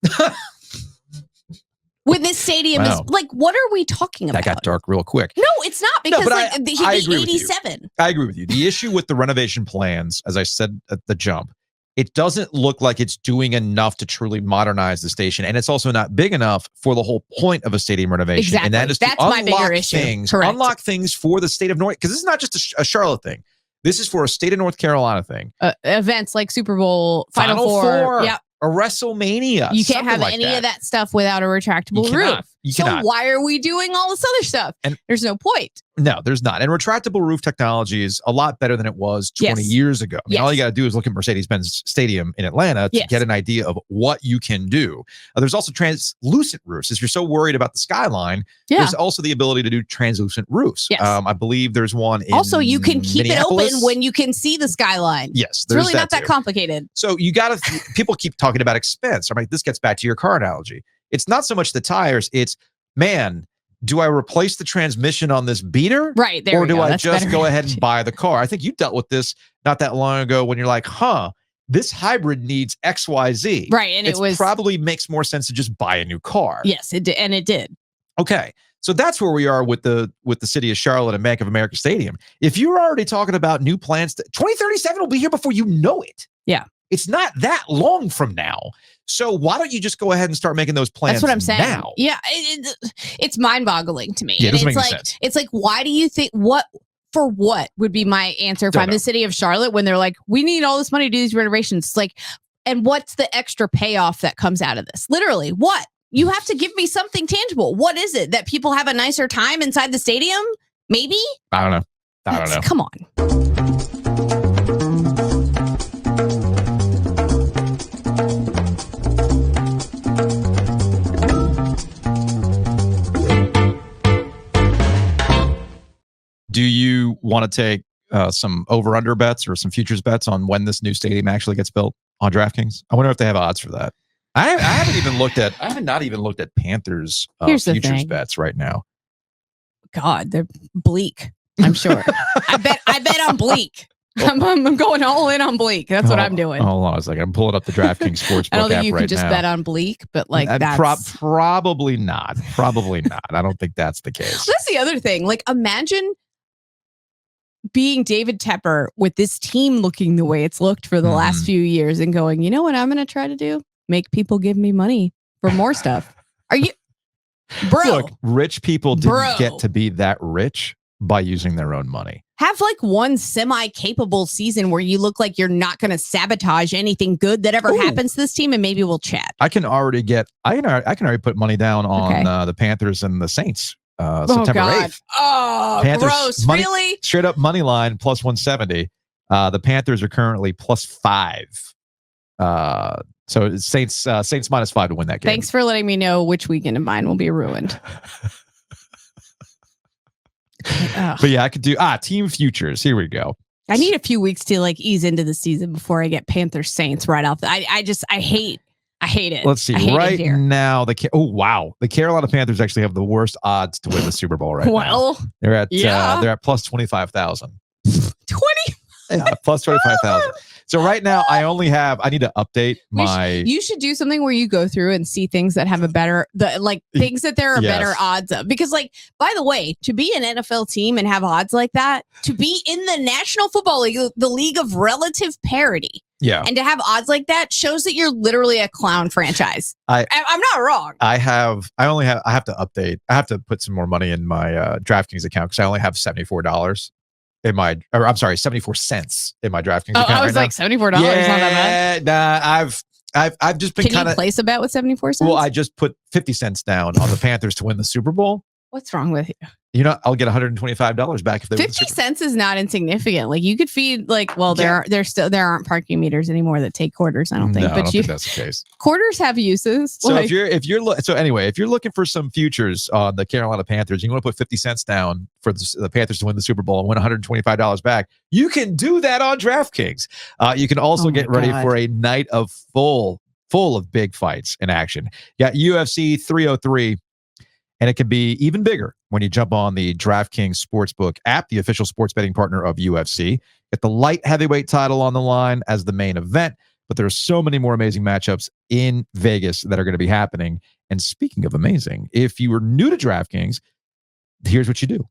When this stadium is like, what are we talking about? That got dark real quick. No, it's not, because he'd be 87. I agree with you. The issue with the renovation plans, as I said at the jump, it doesn't look like it's doing enough to truly modernize the station, and it's also not big enough for the whole point of a stadium renovation. Exactly. And that is That's to my bigger issue. Unlock things for the state of North, because this is not just a Charlotte thing. This is for a state of North Carolina thing. Events like Super Bowl, Final Four. Yep. A WrestleMania. You can't have any of that stuff without a retractable roof. So why are we doing all this other stuff? And there's no point. No, there's not. And retractable roof technology is a lot better than it was 20 years ago. I mean, all you got to do is look at Mercedes-Benz Stadium in Atlanta to get an idea of what you can do. There's also translucent roofs. If you're so worried about the skyline, there's also the ability to do translucent roofs. Yes. I believe there's one in Also, you can keep it open when you can see the skyline. Yes. It's really not that complicated. So you got to, people keep talking about expense. I mean, this gets back to your car analogy. It's not so much the tires. It's, man, do I replace the transmission on this beater? Right. There or do I That's just better. go ahead and buy the car? I think you dealt with this not that long ago when you're like, this hybrid needs XYZ. Right. And it probably makes more sense to just buy a new car. Yes, it did. And it did. Okay. So that's where we are with the city of Charlotte and Bank of America Stadium. If you're already talking about new plans, 2037 will be here before you know it. Yeah. It's not that long from now. So why don't you just go ahead and start making those plans? That's what I'm saying. Now? Yeah, it's mind-boggling to me. Yeah, it doesn't make any sense. It's like, why do you think what would be my answer if I'm the city of Charlotte when they're like, we need all this money to do these renovations? It's like, and what's the extra payoff that comes out of this? Literally, what? You have to give me something tangible. What is it? That people have a nicer time inside the stadium? Maybe? I don't know. Come on. Do you want to take some over-under bets or some futures bets on when this new stadium actually gets built on DraftKings? I wonder if they have odds for that. I haven't even looked at. I have not even looked at Panthers futures bets right now. God, they're bleak. I'm sure. I bet on bleak. I'm going all in on bleak. That's what I'm doing. Hold on a second. I'm pulling up the DraftKings sportsbook app right now. I don't think you could just bet on bleak, but like that's probably not. Probably not. I don't think that's the case. That's the other thing. Like, imagine being David Tepper with this team looking the way it's looked for the last few years and going, you know what I'm going to try to do? Make people give me money for more stuff. Are you, bro? Look, rich people didn't get to be that rich by using their own money. Have like one semi-capable season where you look like you're not going to sabotage anything good that ever happens to this team, and maybe we'll chat. I can already put money down on the Panthers and the Saints. September 8th. Oh, Panthers, gross. Really? Straight up money line plus 170. The Panthers are currently plus 5. So it's Saints minus 5 to win that game. Thanks for letting me know which weekend of mine will be ruined. But yeah, I could do team futures. Here we go. I need a few weeks to like ease into the season before I get Panthers Saints right off. I hate it. Let's see. Right now, the Carolina Panthers actually have the worst odds to win the Super Bowl right now. They're at plus 25,000. 20? Yeah, plus 25,000. So right now, I need to update you should do something where you go through and see things that have a better, things that there are better odds of. Because, like, by the way, to be an NFL team and have odds like that, to be in the National Football League, the league of relative parity, and to have odds like that shows that you're literally a clown franchise. I'm not wrong. I have to update. I have to put some more money in my DraftKings account because I only have $74 in my, 74 cents in my DraftKings account. I was right like $74. Not that bad. I've just been Can you place a bet with 74 cents? Well, I just put 50 cents down on the Panthers to win the Super Bowl. What's wrong with you? You know, I'll get $125 back if they 50 cents is not insignificant. Like, you could feed there aren't parking meters anymore that take quarters, I don't think. I don't think that's the case. Quarters have uses. So if you're looking for some futures on the Carolina Panthers, you want to put 50 cents down for the Panthers to win the Super Bowl and win $125 back, you can do that on DraftKings. You can also get ready for a night of full of big fights in action. You got UFC 303. And it can be even bigger when you jump on the DraftKings Sportsbook app, the official sports betting partner of UFC. Get the light heavyweight title on the line as the main event, but there are so many more amazing matchups in Vegas that are going to be happening. And speaking of amazing, if you were new to DraftKings, here's what you do.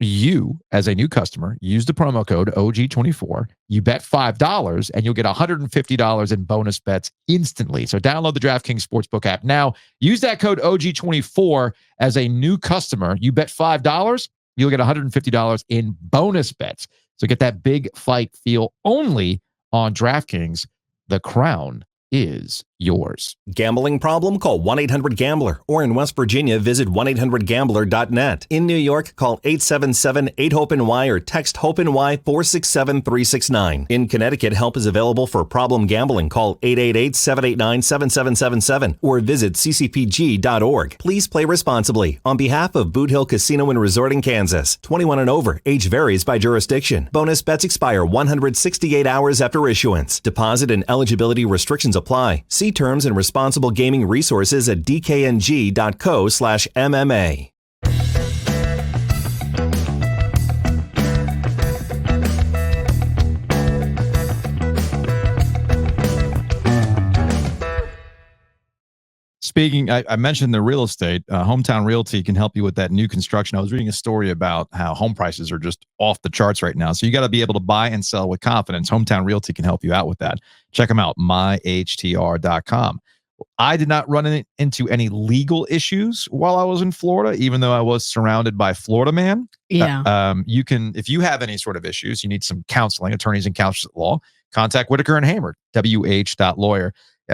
You, as a new customer, use the promo code OG24. You bet $5 and you'll get $150 in bonus bets instantly. So download the DraftKings Sportsbook app now. Use that code OG24 as a new customer. You bet $5, you'll get $150 in bonus bets. So get that big fight feel only on DraftKings. The crown is yours. Gambling problem? Call 1-800-GAMBLER. Or in West Virginia, visit 1-800-GAMBLER.net. In New York, call 877-8-HOPE-NY or text HOPE-NY 467-369. In Connecticut, help is available for problem gambling. Call 888-789-7777 or visit ccpg.org. Please play responsibly. On behalf of Boot Hill Casino and Resort in Kansas, 21 and over. Age varies by jurisdiction. Bonus bets expire 168 hours after issuance. Deposit and eligibility restrictions apply. See terms and responsible gaming resources at dkng.co/MMA. Speaking, I mentioned the real estate. Hometown Realty can help you with that new construction. I was reading a story about how home prices are just off the charts right now. So you got to be able to buy and sell with confidence. Hometown Realty can help you out with that. Check them out, myhtr.com. I did not run into any legal issues while I was in Florida, even though I was surrounded by Florida man. Yeah. You can, if you have any sort of issues, you need some counseling, attorneys and counselors at law, contact Whitaker and Hamer, wh.lawyer.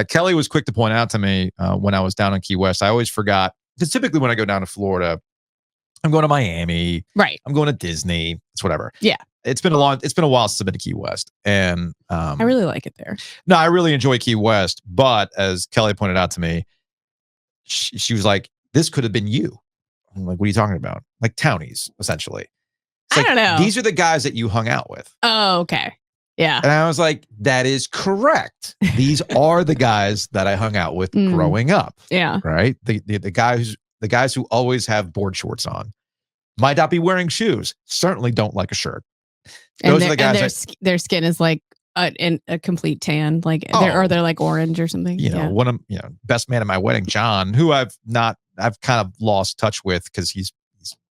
Kelly was quick to point out to me when I was down in Key West, I always forgot, because typically when I go down to Florida, I'm going to Miami. Right. I'm going to Disney. It's whatever. Yeah. It's been a while since I've been to Key West. And I really like it there. no, I really enjoy Key West. But as Kelly pointed out to me, she was like, this could have been you. I'm like, what are you talking about? Like townies, essentially. It's I like, don't know. These are the guys that you hung out with. Oh, okay. Yeah. And I was like, that is correct. These are the guys that I hung out with growing up. Yeah. Right. The guys who always have board shorts on, might not be wearing shoes, certainly don't like a shirt. Those are the guys. Their skin is like a complete tan, like they're like orange or something. One of best man at my wedding, John, who I've kind of lost touch with because he's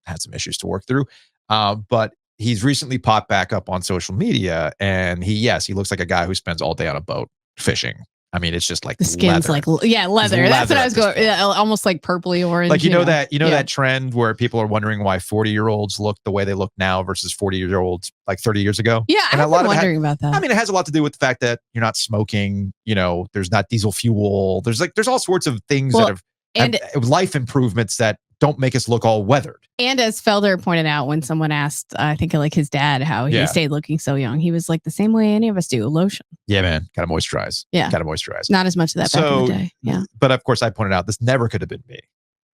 had some issues to work through. But he's recently popped back up on social media, and he looks like a guy who spends all day on a boat fishing. I mean, it's just like the skin's leather. Leather. That's what I was going. Yeah, almost like purpley orange. Like that trend where people are wondering why 40-year-olds look the way they look now versus 40-year-olds like 30 years ago. Yeah, and I've been wondering about that. I mean, it has a lot to do with the fact that you're not smoking. There's not diesel fuel. There's all sorts of things that have life improvements that don't make us look all weathered. And as Felder pointed out, when someone asked, I think like his dad, how he stayed looking so young, he was like, the same way any of us do, lotion. Yeah, man. Gotta moisturize. Yeah. Gotta moisturize. Not as much of that back in the day. Yeah. But of course, I pointed out, this never could have been me.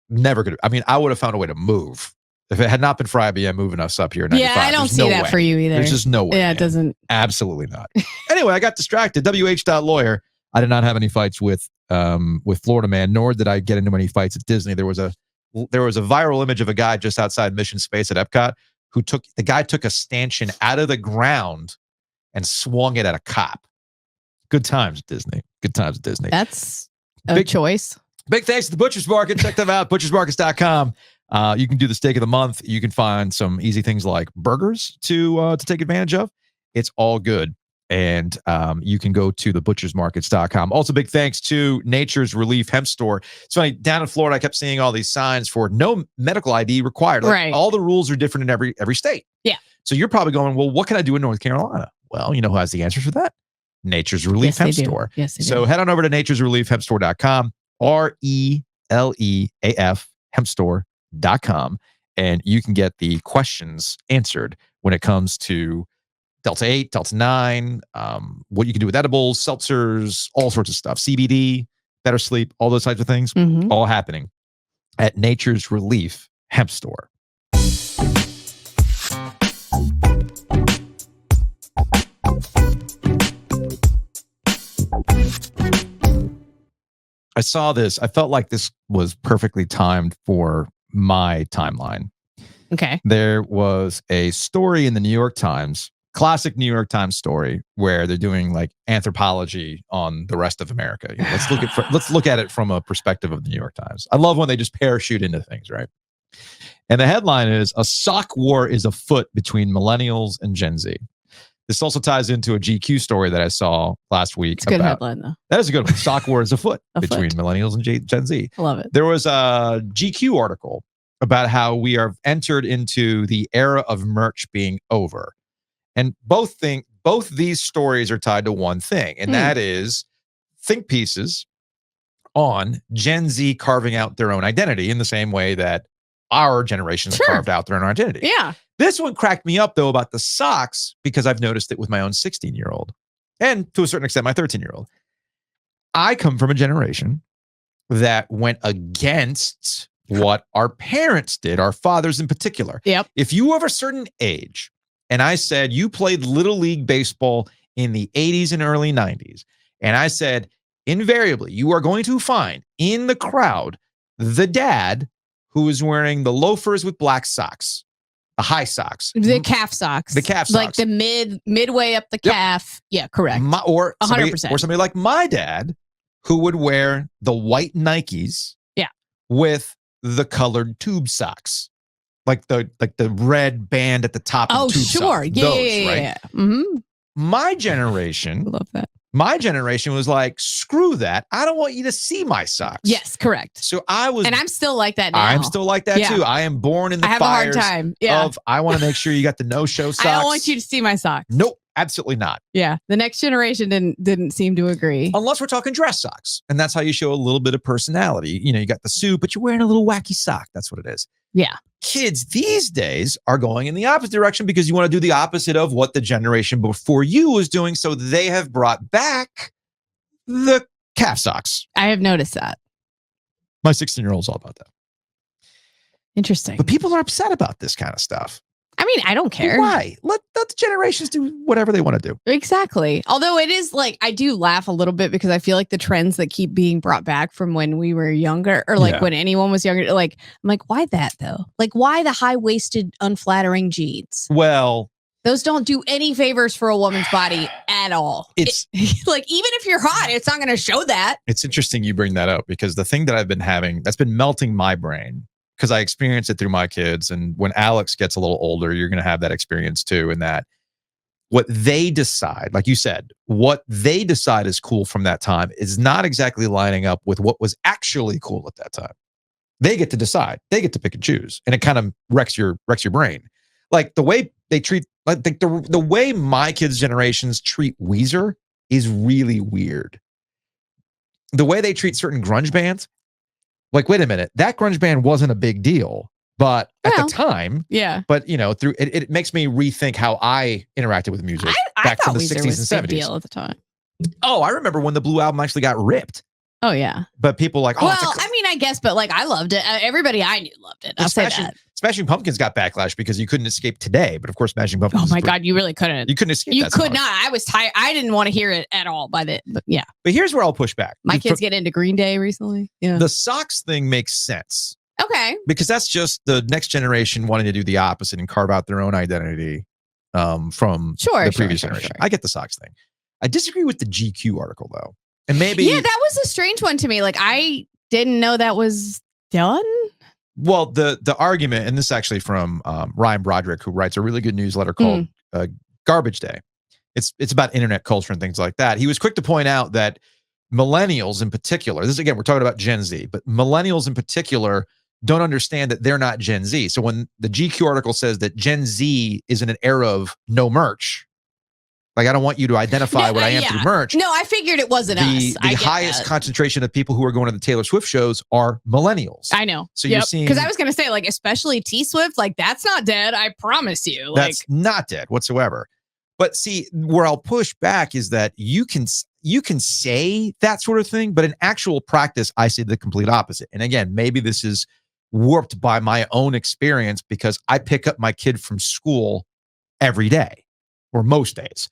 Never could have. I mean, I would have found a way to move. If it had not been for IBM moving us up here in 95, I don't see that for you either. There's just no way. Yeah, it doesn't. Absolutely not. Anyway, I got distracted. wh.lawyer. I did not have any fights with Florida man, nor did I get into any fights at Disney. There was a viral image of a guy just outside Mission Space at Epcot took a stanchion out of the ground and swung it at a cop. Good times at Disney. Good times at Disney. That's a choice. Big thanks to the Butcher's Market. Check them out, butchersmarkets.com. You can do the steak of the month. You can find some easy things like burgers to take advantage of. It's all good. And you can go to thebutchersmarkets.com. Also, big thanks to Nature's Relief Hemp Store. So down in Florida, I kept seeing all these signs for no medical ID required. Like, all the rules are different in every state. Yeah. So you're probably going, well, what can I do in North Carolina? Well, you know who has the answers for that? Nature's Relief Hemp Store. Yes, they do. So head on over to naturesreliefhempstore.com, RELEAF hempstore.com, and you can get the questions answered when it comes to Delta 8, Delta 9, what you can do with edibles, seltzers, all sorts of stuff, CBD, better sleep, all those types of things, all happening at Nature's Relief Hemp Store. I saw this. I felt like this was perfectly timed for my timeline. Okay. There was a story in the New York Times classic New York Times story where they're doing like anthropology on the rest of America. You know, let's look at it from a perspective of the New York Times. I love when they just parachute into things, right? And the headline is "A Sock War is Afoot Between Millennials and Gen Z." This also ties into a GQ story that I saw last week. It's a good headline, though. That is a good one. Sock War is afoot Afoot. between millennials and Gen Z. I love it. There was a GQ article about how we are entered into the era of merch being over. And both these stories are tied to one thing, and that is think pieces on Gen Z carving out their own identity in the same way that our generations carved out their own identity. Yeah. This one cracked me up, though, about the socks, because I've noticed it with my own 16-year-old and to a certain extent, my 13-year-old. I come from a generation that went against what our parents did, our fathers in particular. Yep. If you were of a certain age, and I said you played Little League baseball in the 80s and early 90s, and I said, invariably, you are going to find in the crowd the dad who is wearing the loafers with black socks. The high socks. The calf socks. The calf socks. Like the midway up the calf. Yeah, correct. Or 100%. Somebody like my dad who would wear the white Nikes with the colored tube socks. Like the red band at the top of the tube socks. Sure. Yeah, Those, yeah. right? Mm-hmm. My generation. I love that. My generation was like, screw that. I don't want you to see my socks. Yes, correct. So I was. And I'm still like that now. I'm still like that too. I am born in the fires I have a hard time. Yeah. of, I want to make sure you got the no-show socks. I don't want you to see my socks. Nope, absolutely not. Yeah. The next generation didn't seem to agree. Unless we're talking dress socks. And that's how you show a little bit of personality. You know, you got the suit, but you're wearing a little wacky sock. That's what it is. Yeah. Kids these days are going in the opposite direction because you want to do the opposite of what the generation before you was doing. So they have brought back the calf socks. I have noticed that. My 16-year-old's all about that. Interesting. But people are upset about this kind of stuff. I mean, I don't care. Why? Let the generations do whatever they want to do. Exactly. Although it is like, I do laugh a little bit because I feel like the trends that keep being brought back from when we were younger or like when anyone was younger, like, I'm like, why that though? Like, why the high-waisted, unflattering jeans? Well, those don't do any favors for a woman's body at all. It's like, even if you're hot, it's not going to show that. It's interesting you bring that up because the thing that I've been having that's been melting my brain, because I experience it through my kids. And when Alex gets a little older, you're going to have that experience too. And that what they decide, like you said, what they decide is cool from that time is not exactly lining up with what was actually cool at that time. They get to decide. They get to pick and choose. And it kind of wrecks your brain. Like the way they treat, like the way my kids' generations treat Weezer is really weird. The way they treat certain grunge bands, like, wait a minute, that grunge band wasn't a big deal, but at the time, But you know, through it makes me rethink how I interacted with music back to the Weezer 60s was and a big 70s. deal at the time. Oh, I remember when the Blue Album actually got ripped. Oh yeah. But people like, well, I mean, I guess, but like, I loved it. Everybody I knew loved it. I'll say that. Smashing Pumpkins got backlash because you couldn't escape Today, but of course, Smashing Pumpkins. Oh my God, you really couldn't. You couldn't escape. You that could song. not. I was tired. I didn't want to hear it at all by the. But yeah. But here's where I'll push back. My kids get into Green Day recently. Yeah. The socks thing makes sense. Okay. Because that's just the next generation wanting to do the opposite and carve out their own identity from the previous generation. I get the socks thing. I disagree with the GQ article though. And maybe that was a strange one to me. Like, I didn't know that was done. Well, the argument, and this is actually from Ryan Broderick, who writes a really good newsletter called Garbage Day. It's about internet culture and things like that. He was quick to point out that millennials in particular, this again, we're talking about Gen Z, but millennials in particular don't understand that they're not Gen Z. So when the GQ article says that Gen Z is in an era of no merch, like, I don't want you to identify what I am through merch. No, I figured it wasn't us. The highest concentration of people who are going to the Taylor Swift shows are millennials. I know. So you're seeing, because I was going to say, like, especially T Swift, like, that's not dead. I promise you. That's not dead whatsoever. But see, where I'll push back is that you can say that sort of thing, but in actual practice, I say the complete opposite. And again, maybe this is warped by my own experience because I pick up my kid from school every day or most days.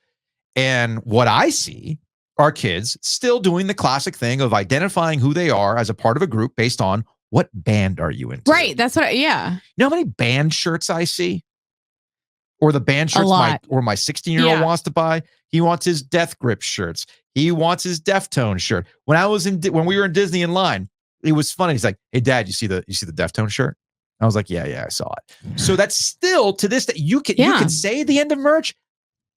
And what I see are kids still doing the classic thing of identifying who they are as a part of a group based on what band are you into. Right. That's what, You know how many band shirts I see? Or the band shirts my 16-year-old Yeah. wants to buy. He wants his Death Grip shirts. He wants his Deftone shirt. When we were in Disney in line, it was funny. He's like, "Hey, Dad, you see the Deftone shirt?" I was like, "Yeah, I saw it." So that's still to this day you can say the end of merch.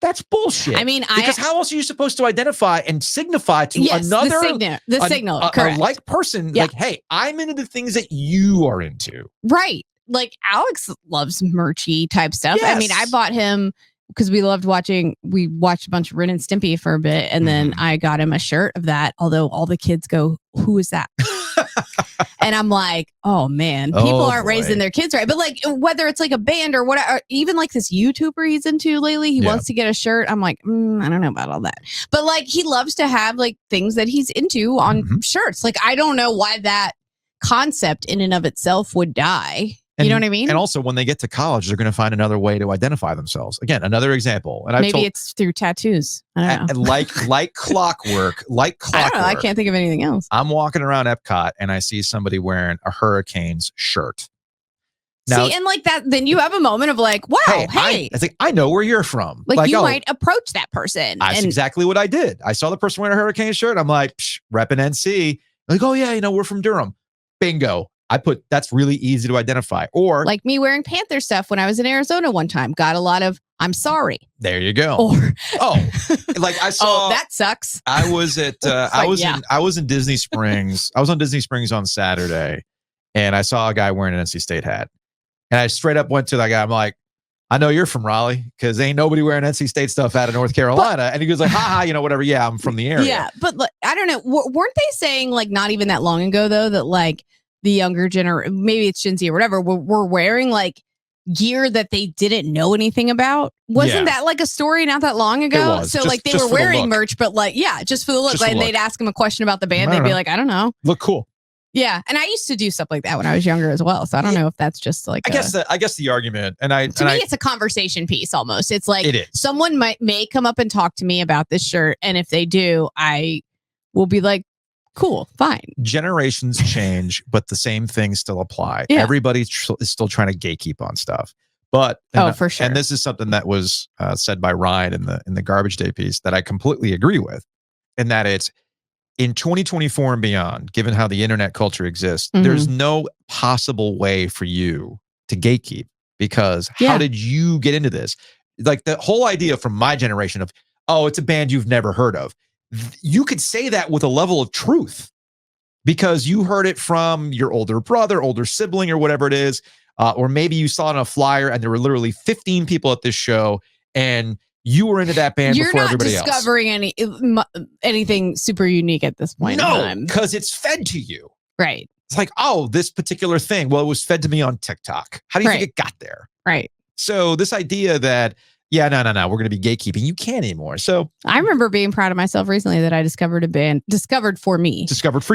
That's bullshit. I mean, because how else are you supposed to identify and signify to another the signal, correct. a like person? Yeah. Like, hey, I'm into the things that you are into. Right. Like Alex loves merchy type stuff. I mean, I bought him because we watched a bunch of Ren and Stimpy for a bit. And then I got him a shirt of that. Although all the kids go, "Who is that?" And I'm like, oh man, people aren't raising their kids right. But like, whether it's like a band or whatever, even like this YouTuber he's into lately, he wants to get a shirt. I'm like, I don't know about all that. But like, he loves to have like things that he's into on shirts. Like, I don't know why that concept in and of itself would die. You know what I mean? And also, when they get to college, they're going to find another way to identify themselves. Again, another example. And maybe it's through tattoos. I don't know. Like clockwork. I don't know. I can't think of anything else. I'm walking around Epcot and I see somebody wearing a Hurricanes shirt. Now, see, and like that, then you have a moment of like, wow, hey. I think I know where you're from. Like you might approach that person. That's exactly what I did. I saw the person wearing a Hurricane shirt. I'm like, repping NC. Like, oh yeah, we're from Durham. Bingo. That's really easy to identify. Or like me wearing Panther stuff when I was in Arizona one time. Got a lot of, "I'm sorry." There you go. Or like I saw. Oh, that sucks. I was at I was in Disney Springs. I was on Disney Springs on Saturday, and I saw a guy wearing an NC State hat. And I straight up went to that guy. I'm like, "I know you're from Raleigh because ain't nobody wearing NC State stuff out of North Carolina." And he goes like, "Ha, whatever. Yeah, I'm from the area." Yeah, but like, I don't know. Weren't they saying like not even that long ago though that like the younger generation, maybe it's Gen Z or whatever, were wearing like gear that they didn't know anything about? Wasn't that like a story not that long ago? It was. So like they were wearing merch, but like, just for the look. Like, they'd ask them a question about the band. They'd be like, "I don't know. Look cool." Yeah. And I used to do stuff like that when I was younger as well. So I don't know if that's just like, I guess the argument, to me, it's a conversation piece almost. It's like someone may come up and talk to me about this shirt. And if they do, I will be like, cool, fine. Generations change, but the same things still apply. Yeah. Everybody is still trying to gatekeep on stuff. But for sure. And this is something that was said by Ryan in the Garbage Day piece that I completely agree with, and that it's in 2024 and beyond, given how the internet culture exists, there's no possible way for you to gatekeep, because how did you get into this? Like the whole idea from my generation of, oh, it's a band you've never heard of. You could say that with a level of truth because you heard it from your older brother, older sibling, or whatever it is. Or maybe you saw it on a flyer and there were literally 15 people at this show and you were into that band before everybody else. You're not discovering anything super unique at this point in time. Because it's fed to you. Right. It's like, oh, this particular thing. Well, it was fed to me on TikTok. How do you think it got there? Right. So this idea that, no, we're going to be gatekeeping. You can't anymore. So I remember being proud of myself recently that I discovered for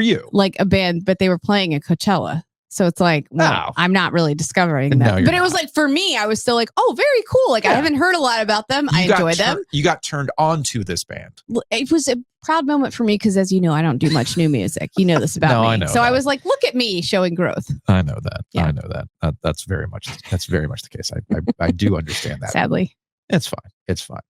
you. Like a band, but they were playing at Coachella. So it's like, well, I'm not really discovering them. No, but it was like, for me, I was still like, oh, very cool. Like I haven't heard a lot about them. I enjoy them. You got turned on to this band. It was a proud moment for me because, as you know, I don't do much new music. You know this about me. I know so I was like, look at me showing growth. I know that. Yeah. I know that. That's very much the case. I do understand that. Sadly. It's fine. It's fine.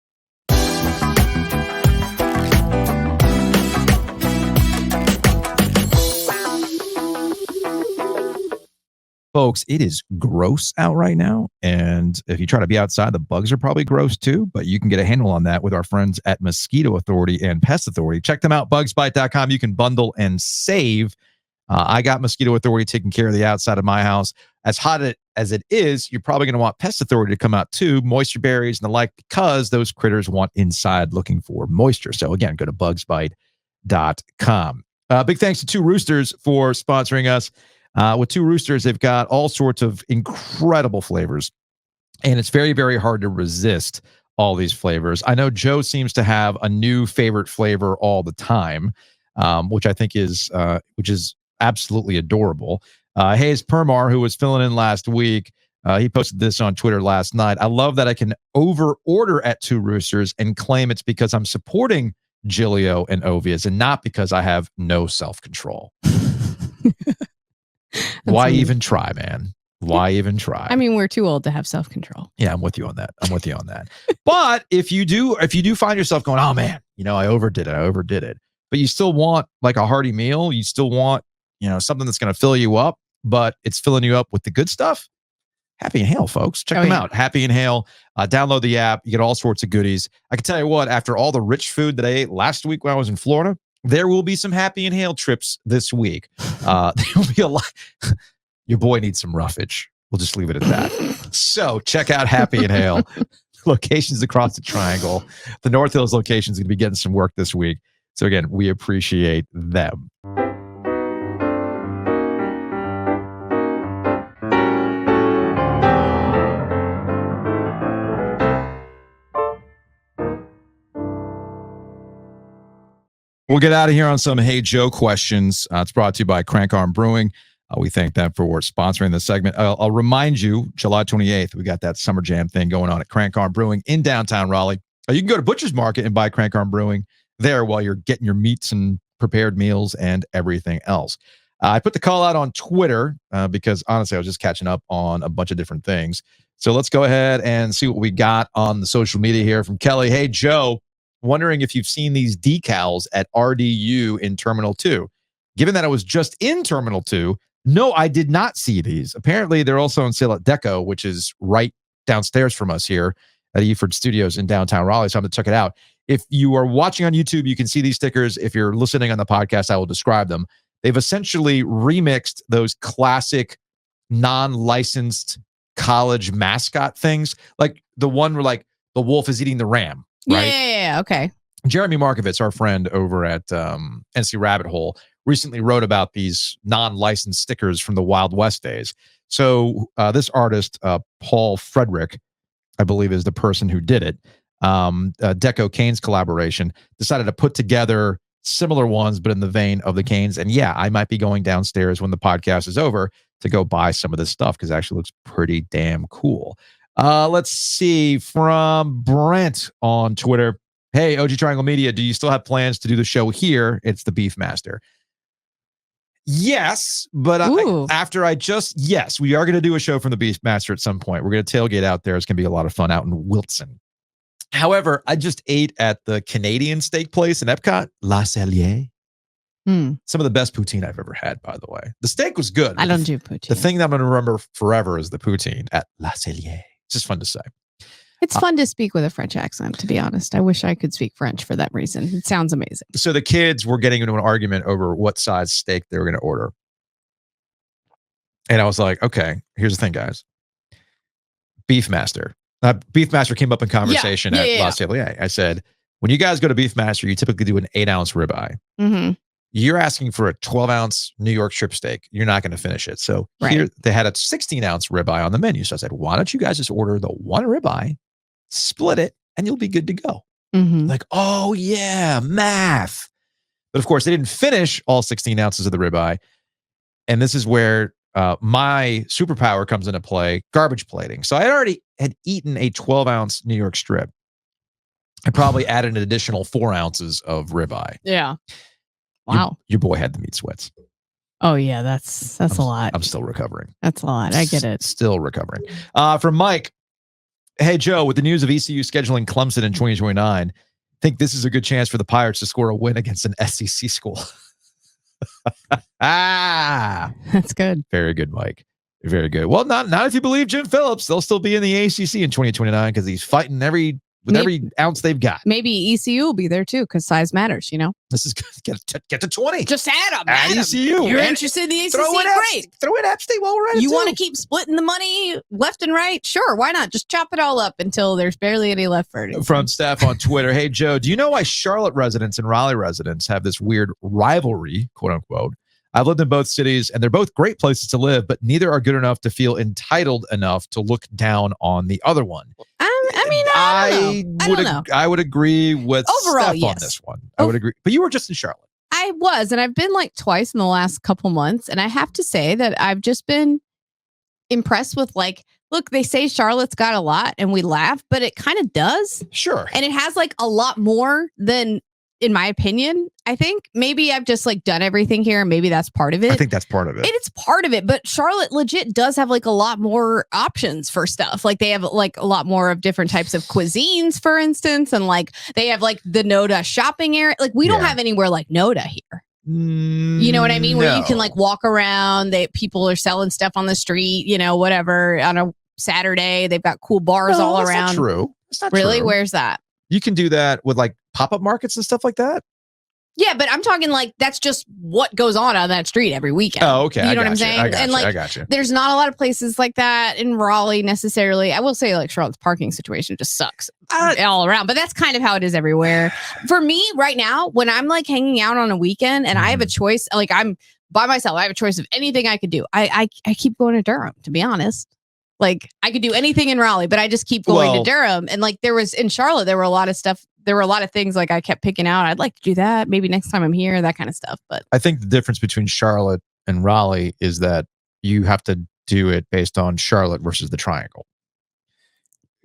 Folks, it is gross out right now. And if you try to be outside, the bugs are probably gross too. But you can get a handle on that with our friends at Mosquito Authority and Pest Authority. Check them out, bugsbite.com. You can bundle and save. I got Mosquito Authority taking care of the outside of my house. As hot as it is, you're probably going to want Pest Authority to come out too, moisture berries and the like, because those critters want inside looking for moisture. So again, go to bugsbite.com. Big thanks to Two Roosters for sponsoring us. With Two Roosters, they've got all sorts of incredible flavors, and it's very, very hard to resist all these flavors. I know Joe seems to have a new favorite flavor all the time, which I think is absolutely adorable. Hayes Permar, who was filling in last week, he posted this on Twitter last night. I love that I can over-order at Two Roosters and claim it's because I'm supporting Gilio and Ovius and not because I have no self-control. Why even try, man? Why even try? I mean, we're too old to have self-control. Yeah, I'm with you on that. But if you do find yourself going, oh man, I overdid it, but you still want like a hearty meal, you still want, something that's going to fill you up, but it's filling you up with the good stuff. Happy Inhale, folks. Check them out. Happy Inhale. Download the app. You get all sorts of goodies. I can tell you what, after all the rich food that I ate last week when I was in Florida, there will be some Happy Inhale trips this week. There will be a lot. Your boy needs some roughage. We'll just leave it at that. So check out Happy Inhale. Locations across the triangle. The North Hills location is going to be getting some work this week. So again, we appreciate them. We'll get out of here on some Hey Joe questions. It's brought to you by Crank Arm Brewing. We thank them for sponsoring this segment. I'll remind you, July 28th, we got that Summer Jam thing going on at Crank Arm Brewing in downtown Raleigh. You can go to Butcher's Market and buy Crank Arm Brewing there while you're getting your meats and prepared meals and everything else. I put the call out on Twitter because honestly, I was just catching up on a bunch of different things. So let's go ahead and see what we got on the social media here from Kelly. Hey, Joe, wondering if you've seen these decals at RDU in Terminal 2. Given that I was just in Terminal 2, no, I did not see these. Apparently, they're also on sale at Deco, which is right downstairs from us here at Eford Studios in downtown Raleigh. So I'm going to check it out. If you are watching on YouTube, you can see these stickers. If you're listening on the podcast, I will describe them. They've essentially remixed those classic non-licensed college mascot things, like the one where like the wolf is eating the ram. Right? Yeah. Okay. Jeremy Markovitz, our friend over at NC Rabbit Hole, recently wrote about these non-licensed stickers from the Wild West days. So this artist, Paul Frederick, I believe is the person who did it, Deco Canes collaboration, decided to put together similar ones, but in the vein of the Canes. And yeah, I might be going downstairs when the podcast is over to go buy some of this stuff because it actually looks pretty damn cool. Let's see, from Brent on Twitter. Hey, OG Triangle Media, do you still have plans to do the show here? It's the Beefmaster. Yes, but yes, we are going to do a show from the Beefmaster at some point. We're going to tailgate out there. It's going to be a lot of fun out in Wilson. However, I just ate at the Canadian steak place in Epcot, La Cellier. Some of the best poutine I've ever had, by the way. The steak was good. I don't do poutine. The thing that I'm going to remember forever is the poutine at La Cellier. It's just fun to say. It's fun to speak with a French accent, to be honest. I wish I could speak French for that reason. It sounds amazing. So the kids were getting into an argument over what size steak they were going to order. And I was like, okay, here's the thing, guys. Beefmaster. Beefmaster came up in conversation at La Cellier. I said, when you guys go to Beefmaster, you typically do an 8-ounce ribeye. Mm-hmm. You're asking for a 12-ounce New York strip steak. You're not going to finish it. So here they had a 16-ounce ribeye on the menu. So I said, why don't you guys just order the one ribeye, split it, and you'll be good to go. Mm-hmm. Like, oh yeah, math. But of course, they didn't finish all 16 ounces of the ribeye. And this is where my superpower comes into play, garbage plating. So I already had eaten a 12-ounce New York strip. I probably added an additional 4 ounces of ribeye. Yeah. Wow. Your boy had the meat sweats. Oh yeah, that's a lot. I'm still recovering. That's a lot. I get it. Still recovering. From Mike. Hey, Joe, with the news of ECU scheduling Clemson in 2029, think this is a good chance for the Pirates to score a win against an SEC school. That's good. Very good, Mike. Very good. Well, not if you believe Jim Phillips. They'll still be in the ACC in 2029 because he's fighting every ounce they've got. Maybe ECU will be there too because size matters, you know? This is get to 20. Just add them. Add ECU. You're interested in the ACC? Great. Throw in App State while we're at it. You want to keep splitting the money left and right? Sure, why not? Just chop it all up until there's barely any left for it. From Steph on Twitter. Hey, Joe, do you know why Charlotte residents and Raleigh residents have this weird rivalry, quote unquote? I've lived in both cities and they're both great places to live, but neither are good enough to feel entitled enough to look down on the other one. I don't know. I would agree with overall, Steph on this one. I would agree. But you were just in Charlotte. I was, and I've been like twice in the last couple months. And I have to say that I've just been impressed with look, they say Charlotte's got a lot and we laugh, but it kind of does. Sure. And it has like a lot more than in my opinion, I think maybe I've just like done everything here. And maybe that's part of it. I think that's part of it. It's part of it, but Charlotte legit does have like a lot more options for stuff. Like they have like a lot more of different types of cuisines, for instance. And like they have like the Noda shopping area. Like we don't have anywhere like Noda here. You know what I mean? Where you can like walk around. People are selling stuff on the street, you know, whatever. On a Saturday, they've got cool bars all around. That's not true. That's not really? true. Where's that? You can do that with like pop-up markets and stuff like that. Yeah, but I'm talking like that's just what goes on that street every weekend. Oh, okay. You know what I'm saying? And like, I got you. There's not a lot of places like that in Raleigh necessarily. I will say like Charlotte's parking situation just sucks all around, but that's kind of how it is everywhere. For me right now, when I'm like hanging out on a weekend and I have a choice, like I'm by myself, I have a choice of anything I could do. I keep going to Durham, to be honest. Like I could do anything in Raleigh, but I just keep going to Durham. And like in Charlotte, there were a lot of stuff. There were a lot of things like I kept picking out. I'd like to do that. Maybe next time I'm here, that kind of stuff. But I think the difference between Charlotte and Raleigh is that you have to do it based on Charlotte versus the Triangle.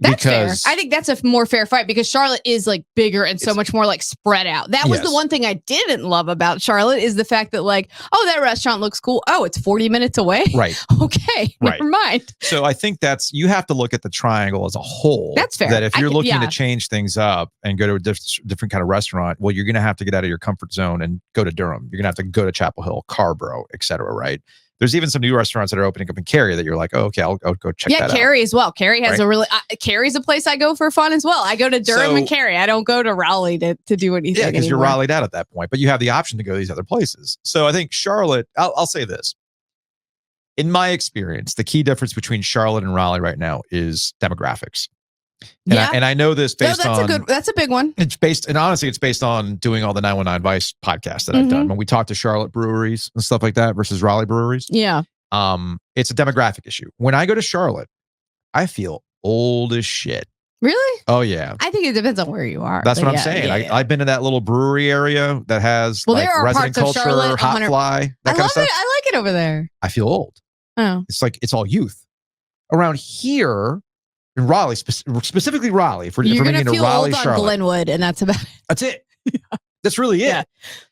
That's fair. I think that's a more fair fight because Charlotte is like bigger and so much more like spread out. That was the one thing I didn't love about Charlotte is the fact that like, oh, that restaurant looks cool. Oh, it's 40 minutes away. Right. Okay. Never mind. So I think you have to look at the Triangle as a whole. That's fair. That if you're looking to change things up and go to a different kind of restaurant, well, you're going to have to get out of your comfort zone and go to Durham. You're going to have to go to Chapel Hill, Carborough, et cetera, right? There's even some new restaurants that are opening up in Cary that you're like, oh, okay, I'll go check that out. Yeah, Cary as well. Cary has Cary's a place I go for fun as well. I go to Durham and Cary. I don't go to Raleigh to do anything. Yeah, because you're rallied out at that point, but you have the option to go to these other places. So I think Charlotte, I'll say this. In my experience, the key difference between Charlotte and Raleigh right now is demographics. And I know this based on... That's a big one. It's based on doing all the 919 Vice podcasts that I've done. When we talk to Charlotte breweries and stuff like that versus Raleigh breweries. Yeah. It's a demographic issue. When I go to Charlotte, I feel old as shit. Really? Oh, yeah. I think it depends on where you are. That's what I'm saying. I've been to that little brewery area that has like resident culture, Charlotte, hot fly, that kind of stuff. I like it over there. I feel old. Oh. It's like, it's all youth. Around here... in Raleigh, specifically Raleigh, if we're getting into Raleigh, Charlotte. On Glenwood, and that's about it. That's it. That's really it.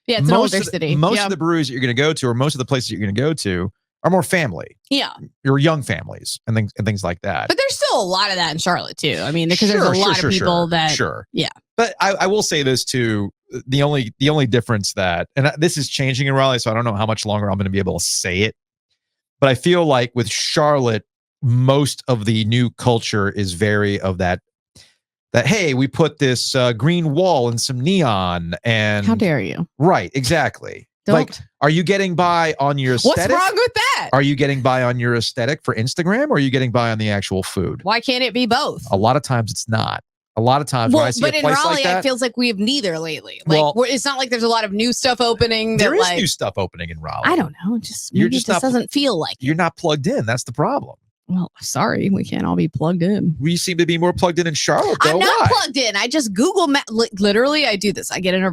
Yeah, it's an older city. Most of the breweries that you're going to go to, or most of the places you're going to go to, are more family. Yeah, you're young families and things like that. But there's still a lot of that in Charlotte too. I mean, because there's a lot of people that. Sure. Yeah. But I will say this too. The only difference that, and this is changing in Raleigh, so I don't know how much longer I'm going to be able to say it. But I feel like with Charlotte, most of the new culture is very of that hey, we put this green wall and some neon and how dare you? Right, exactly. Like, are you getting by on your aesthetic? What's wrong with that? Are you getting by on your aesthetic for Instagram, or are you getting by on the actual food? Why can't it be both? A lot of times it's not. A lot of times when I see a place like that. But in Raleigh, it feels like we have neither lately. Like, it's not like there's a lot of new stuff opening. There is new stuff opening in Raleigh. I don't know. It just doesn't feel like it. You're not plugged in. That's the problem. Well, sorry, we can't all be plugged in. We seem to be more plugged in Charlotte, though. I'm not plugged in. I just Google Map. Literally, I do this. I get in a...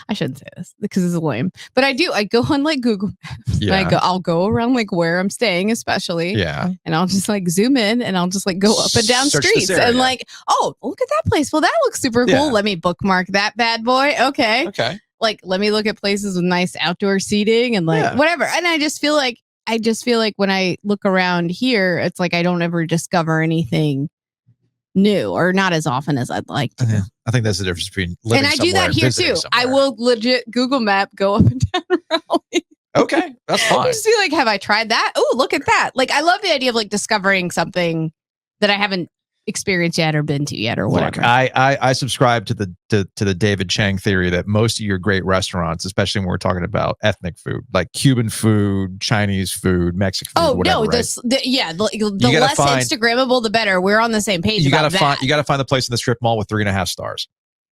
I shouldn't say this because it's lame, but I do. I go on like Google Maps. Yeah. I'll go around like where I'm staying, especially. Yeah. And I'll just like zoom in and I'll just like go up and down streets and like, oh, look at that place. Well, that looks super cool. Let me bookmark that bad boy. Okay. Like, let me look at places with nice outdoor seating and like whatever. And I just feel like when I look around here, it's like I don't ever discover anything new or not as often as I'd like to. I think that's the difference between living somewhere and I do that here too. Somewhere. I will legit Google Map, go up and down Raleigh. Okay, that's fine. Just be like, have I tried that? Oh, look at that. Like, I love the idea of like discovering something that I haven't experienced yet or been to yet or whatever. Look, I subscribe to the David Chang theory that most of your great restaurants, especially when we're talking about ethnic food, like Cuban food, Chinese food, Mexican food, whatever, the less Instagrammable, the better. We're on the same page. You got to find the place in the strip mall with 3.5 stars.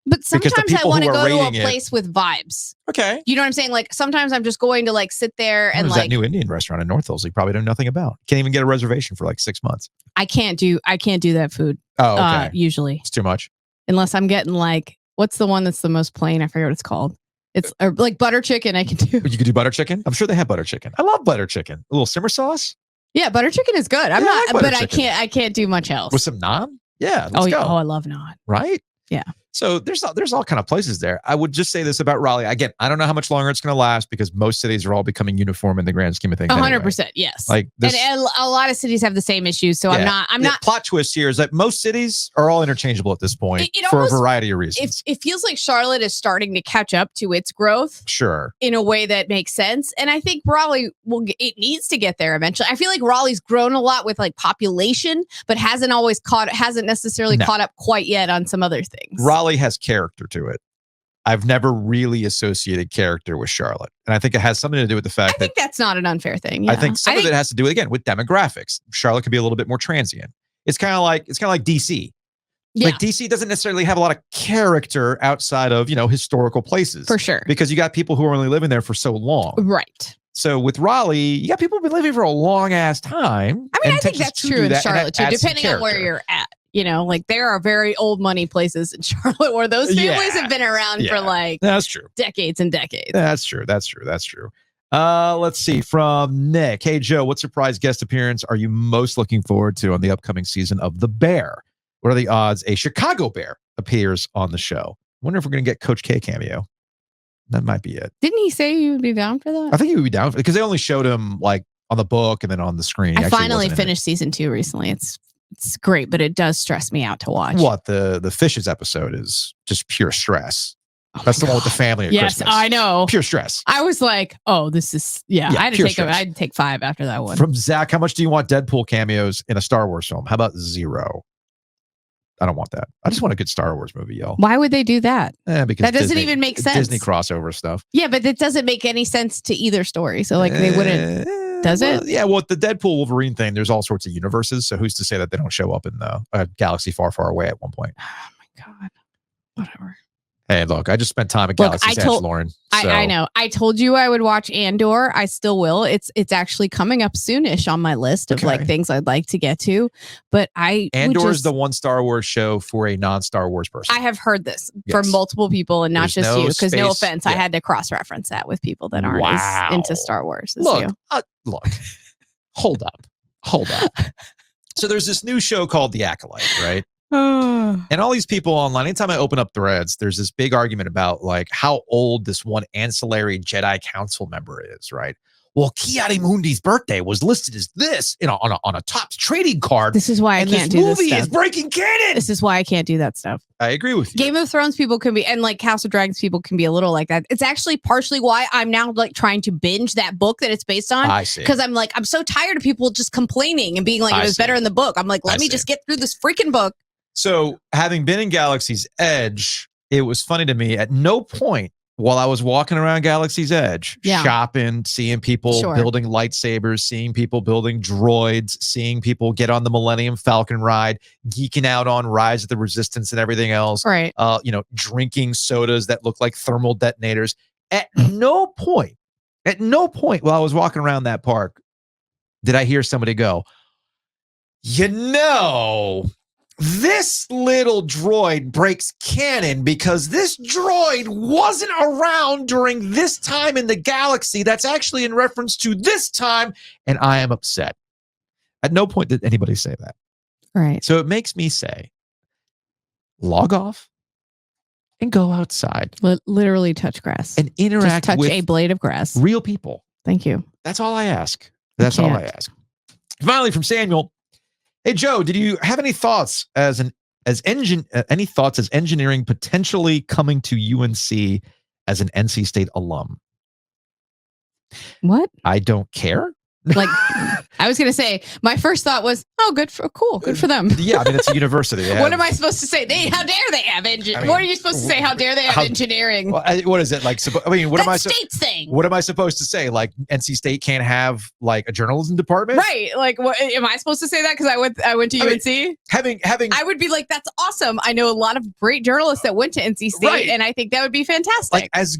But sometimes I want to go to a place with vibes. Okay. You know what I'm saying? Like sometimes I'm just going to like sit there and that new Indian restaurant in North Hills you probably know nothing about. Can't even get a reservation for like 6 months. I can't do that food. Oh, okay. Usually. It's too much. Unless I'm getting like, what's the one that's the most plain? I forget what it's called. It's like butter chicken I can do. You can do butter chicken? I'm sure they have butter chicken. I love butter chicken. A little simmer sauce? Yeah, butter chicken is good. I can't do much else. With some naan? Yeah, let's go. Oh, I love naan. Right? Yeah. So there's all kind of places there. I would just say this about Raleigh. Again, I don't know how much longer it's going to last because most cities are all becoming uniform in the grand scheme of things. 100%, yes. Like this, and a lot of cities have the same issues. So I'm not. The plot twist here is that most cities are all interchangeable at this point for almost, a variety of reasons. It feels like Charlotte is starting to catch up to its growth. Sure. In a way that makes sense. And I think Raleigh it needs to get there eventually. I feel like Raleigh's grown a lot with like population, but hasn't necessarily caught up quite yet on some other things. Raleigh has character to it. I've never really associated character with Charlotte. And I think it has something to do with the fact that... I think that's not an unfair thing. Yeah. I think some of it has to do, again, with demographics. Charlotte could be a little bit more transient. It's kind of like DC. Yeah. Like DC doesn't necessarily have a lot of character outside of, historical places. For sure. Because you got people who are only living there for so long. Right. So with Raleigh, you got people who've been living for a long ass time. I mean, I think that's true in Charlotte too, depending on where you're at. Like there are very old money places in Charlotte where those families have been around for like that's true. Decades and decades. That's true. Let's see from Nick. Hey Joe, what surprise guest appearance are you most looking forward to on the upcoming season of The Bear? What are the odds a Chicago Bear appears on the show? I wonder if we're going to get Coach K cameo. That might be it. Didn't he say he would be down for that? I think he would be down because they only showed him like on the book and then on the screen. I finally finished season 2 recently. It's great, but it does stress me out to watch. What the fishes episode is just pure stress. That's the one with the family at Christmas. Yes, I know. Pure stress. I was like, oh, this is I had to take 5 after that one. From Zach, how much do you want Deadpool cameos in a Star Wars film? How about 0? I don't want that. I just want a good Star Wars movie, y'all. Why would they do that? Because that doesn't even make sense. Disney crossover stuff. Yeah, but it doesn't make any sense to either story. So like they wouldn't. Does it? Yeah. Well, the Deadpool Wolverine thing, there's all sorts of universes. So who's to say that they don't show up in the galaxy far, far away at one point? Oh my God. Whatever. Hey, look, I just spent time at Galaxy's Edge, Lauren. So. I know. I told you I would watch Andor. I still will. It's actually coming up soonish on my list of like things I'd like to get to. But Andor is the one Star Wars show for a non-Star Wars person. I have heard this from multiple people and not just you. Because no offense, I had to cross-reference that with people that aren't as into Star Wars as you. Look, hold up. So there's this new show called The Acolyte, right? And all these people online, anytime I open up threads, there's this big argument about like how old this one ancillary Jedi Council member is, right? Well, Ki-Adi-Mundi's birthday was listed as this, on a Topps trading card. This is why I can't do this stuff. This movie is breaking canon. This is why I can't do that stuff. I agree with you. Game of Thrones people can be, and like House of Dragons people can be a little like that. It's actually partially why I'm now like trying to binge that book that it's based on. I see. Because I'm so tired of people just complaining and being like, it was better in the book. I'm like, let me just get through this freaking book. So having been in Galaxy's Edge, it was funny to me at no point while I was walking around Galaxy's Edge, shopping, seeing people building lightsabers, seeing people building droids, seeing people get on the Millennium Falcon ride, geeking out on Rise of the Resistance and everything else. Right. Drinking sodas that look like thermal detonators. At no point while I was walking around that park did I hear somebody go, this little droid breaks canon because this droid wasn't around during this time in the galaxy. That's actually in reference to this time, and I am upset. At no point did anybody say that. Right. So it makes me say, log off and go outside. Literally touch grass. And interact with a blade of grass. Real people. Thank you. That's all I ask. Finally, from Samuel. Hey Joe, did you have any thoughts as engineering potentially coming to UNC as an NC State alum? What? I don't care. Like, I was gonna say, my first thought was, good for them. Yeah, I mean it's a university. What am I supposed to say? How dare they have engineering? What are you supposed to say? How dare they have engineering? What is it like? State's thing. What am I supposed to say? Like NC State can't have like a journalism department, right? Like, what am I supposed to say that because I went to UNC? Having, I would be like, that's awesome. I know a lot of great journalists that went to NC State, and I think that would be fantastic. Like as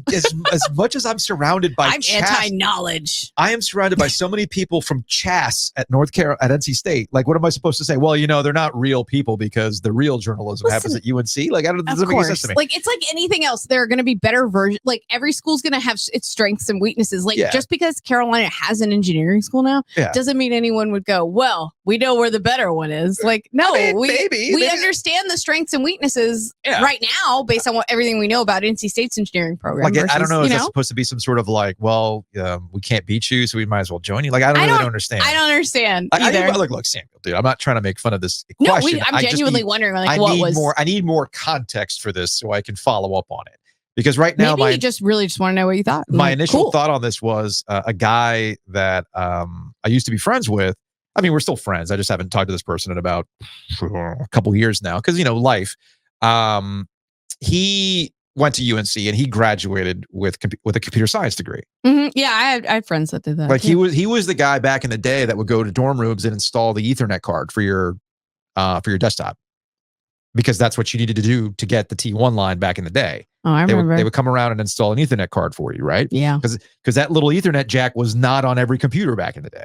much as I'm surrounded by, I'm anti-knowledge. I am surrounded by so many people from Chass at NC State. Like, what am I supposed to say? Well, they're not real people because the real journalism happens at UNC. Like, I don't know. Doesn't make sense to me. Like, it's like anything else. There are going to be better versions. Like, every school's going to have its strengths and weaknesses. Like, just because Carolina has an engineering school now doesn't mean anyone would go, well, we know where the better one is. Like, no, I mean, we maybe. understand the strengths and weaknesses Yeah. right now based on everything we know about NC State's engineering program. Like, I don't know. Versus, Is that supposed to be some sort of like, well, we can't beat you, so we might as well join you? Like, I don't understand. I don't understand Like, either. Look, Samuel, dude, I'm not trying to make fun of this No, question. I'm genuinely wondering, like, I need more context for this so I can follow up on it. Because right now, maybe you just really just want to know what you thought. my initial thought on this was a guy that I used to be friends with. I mean, we're still friends. I just haven't talked to this person in about a couple years now because, life. He went to UNC and he graduated with a computer science degree. Mm-hmm. Yeah, I had friends that did that. Like he was the guy back in the day that would go to dorm rooms and install the Ethernet card for your desktop, because that's what you needed to do to get the T1 line back in the day. Oh, I remember. They would come around and install an Ethernet card for you, right? Yeah. Because that little Ethernet jack was not on every computer back in the day.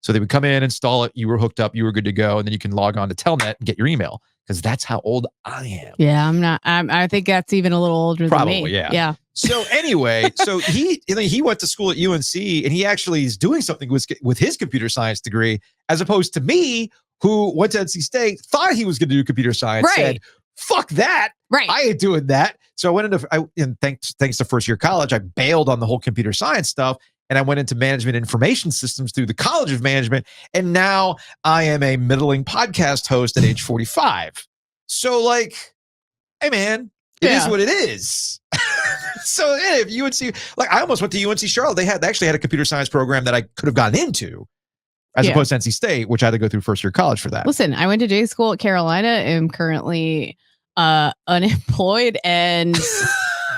So they would come in, install it, you were hooked up, you were good to go, and then you can log on to Telnet and get your email, because that's how old I am. Yeah, I'm not. I think that's even a little older than me. Probably, yeah. Yeah. So anyway, he went to school at UNC, and he actually is doing something with his computer science degree, as opposed to me, who went to NC State, thought he was going to do computer science, said, fuck that. Right. I ain't doing that. So I went into, thanks to first year college, I bailed on the whole computer science stuff. And I went into management information systems through the College of Management. And now I am a middling podcast host at age 45. So like, hey man, it is what it is. So if UNC, like I almost went to UNC Charlotte. They actually had a computer science program that I could have gotten into, as opposed to NC State, which I had to go through first year college for that. Listen, I went to J school at Carolina. I'm currently unemployed, and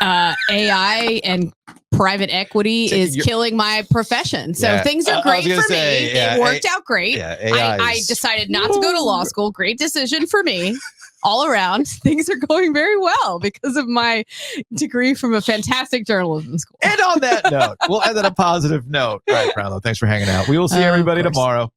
AI and private equity is killing my profession. So things are great for me. It worked out great. Yeah, I decided not to go to law school. Great decision for me. All around, things are going very well because of my degree from a fantastic journalism school. And on that note, we'll end on a positive note. All right, Brownlow, thanks for hanging out. We will see everybody tomorrow.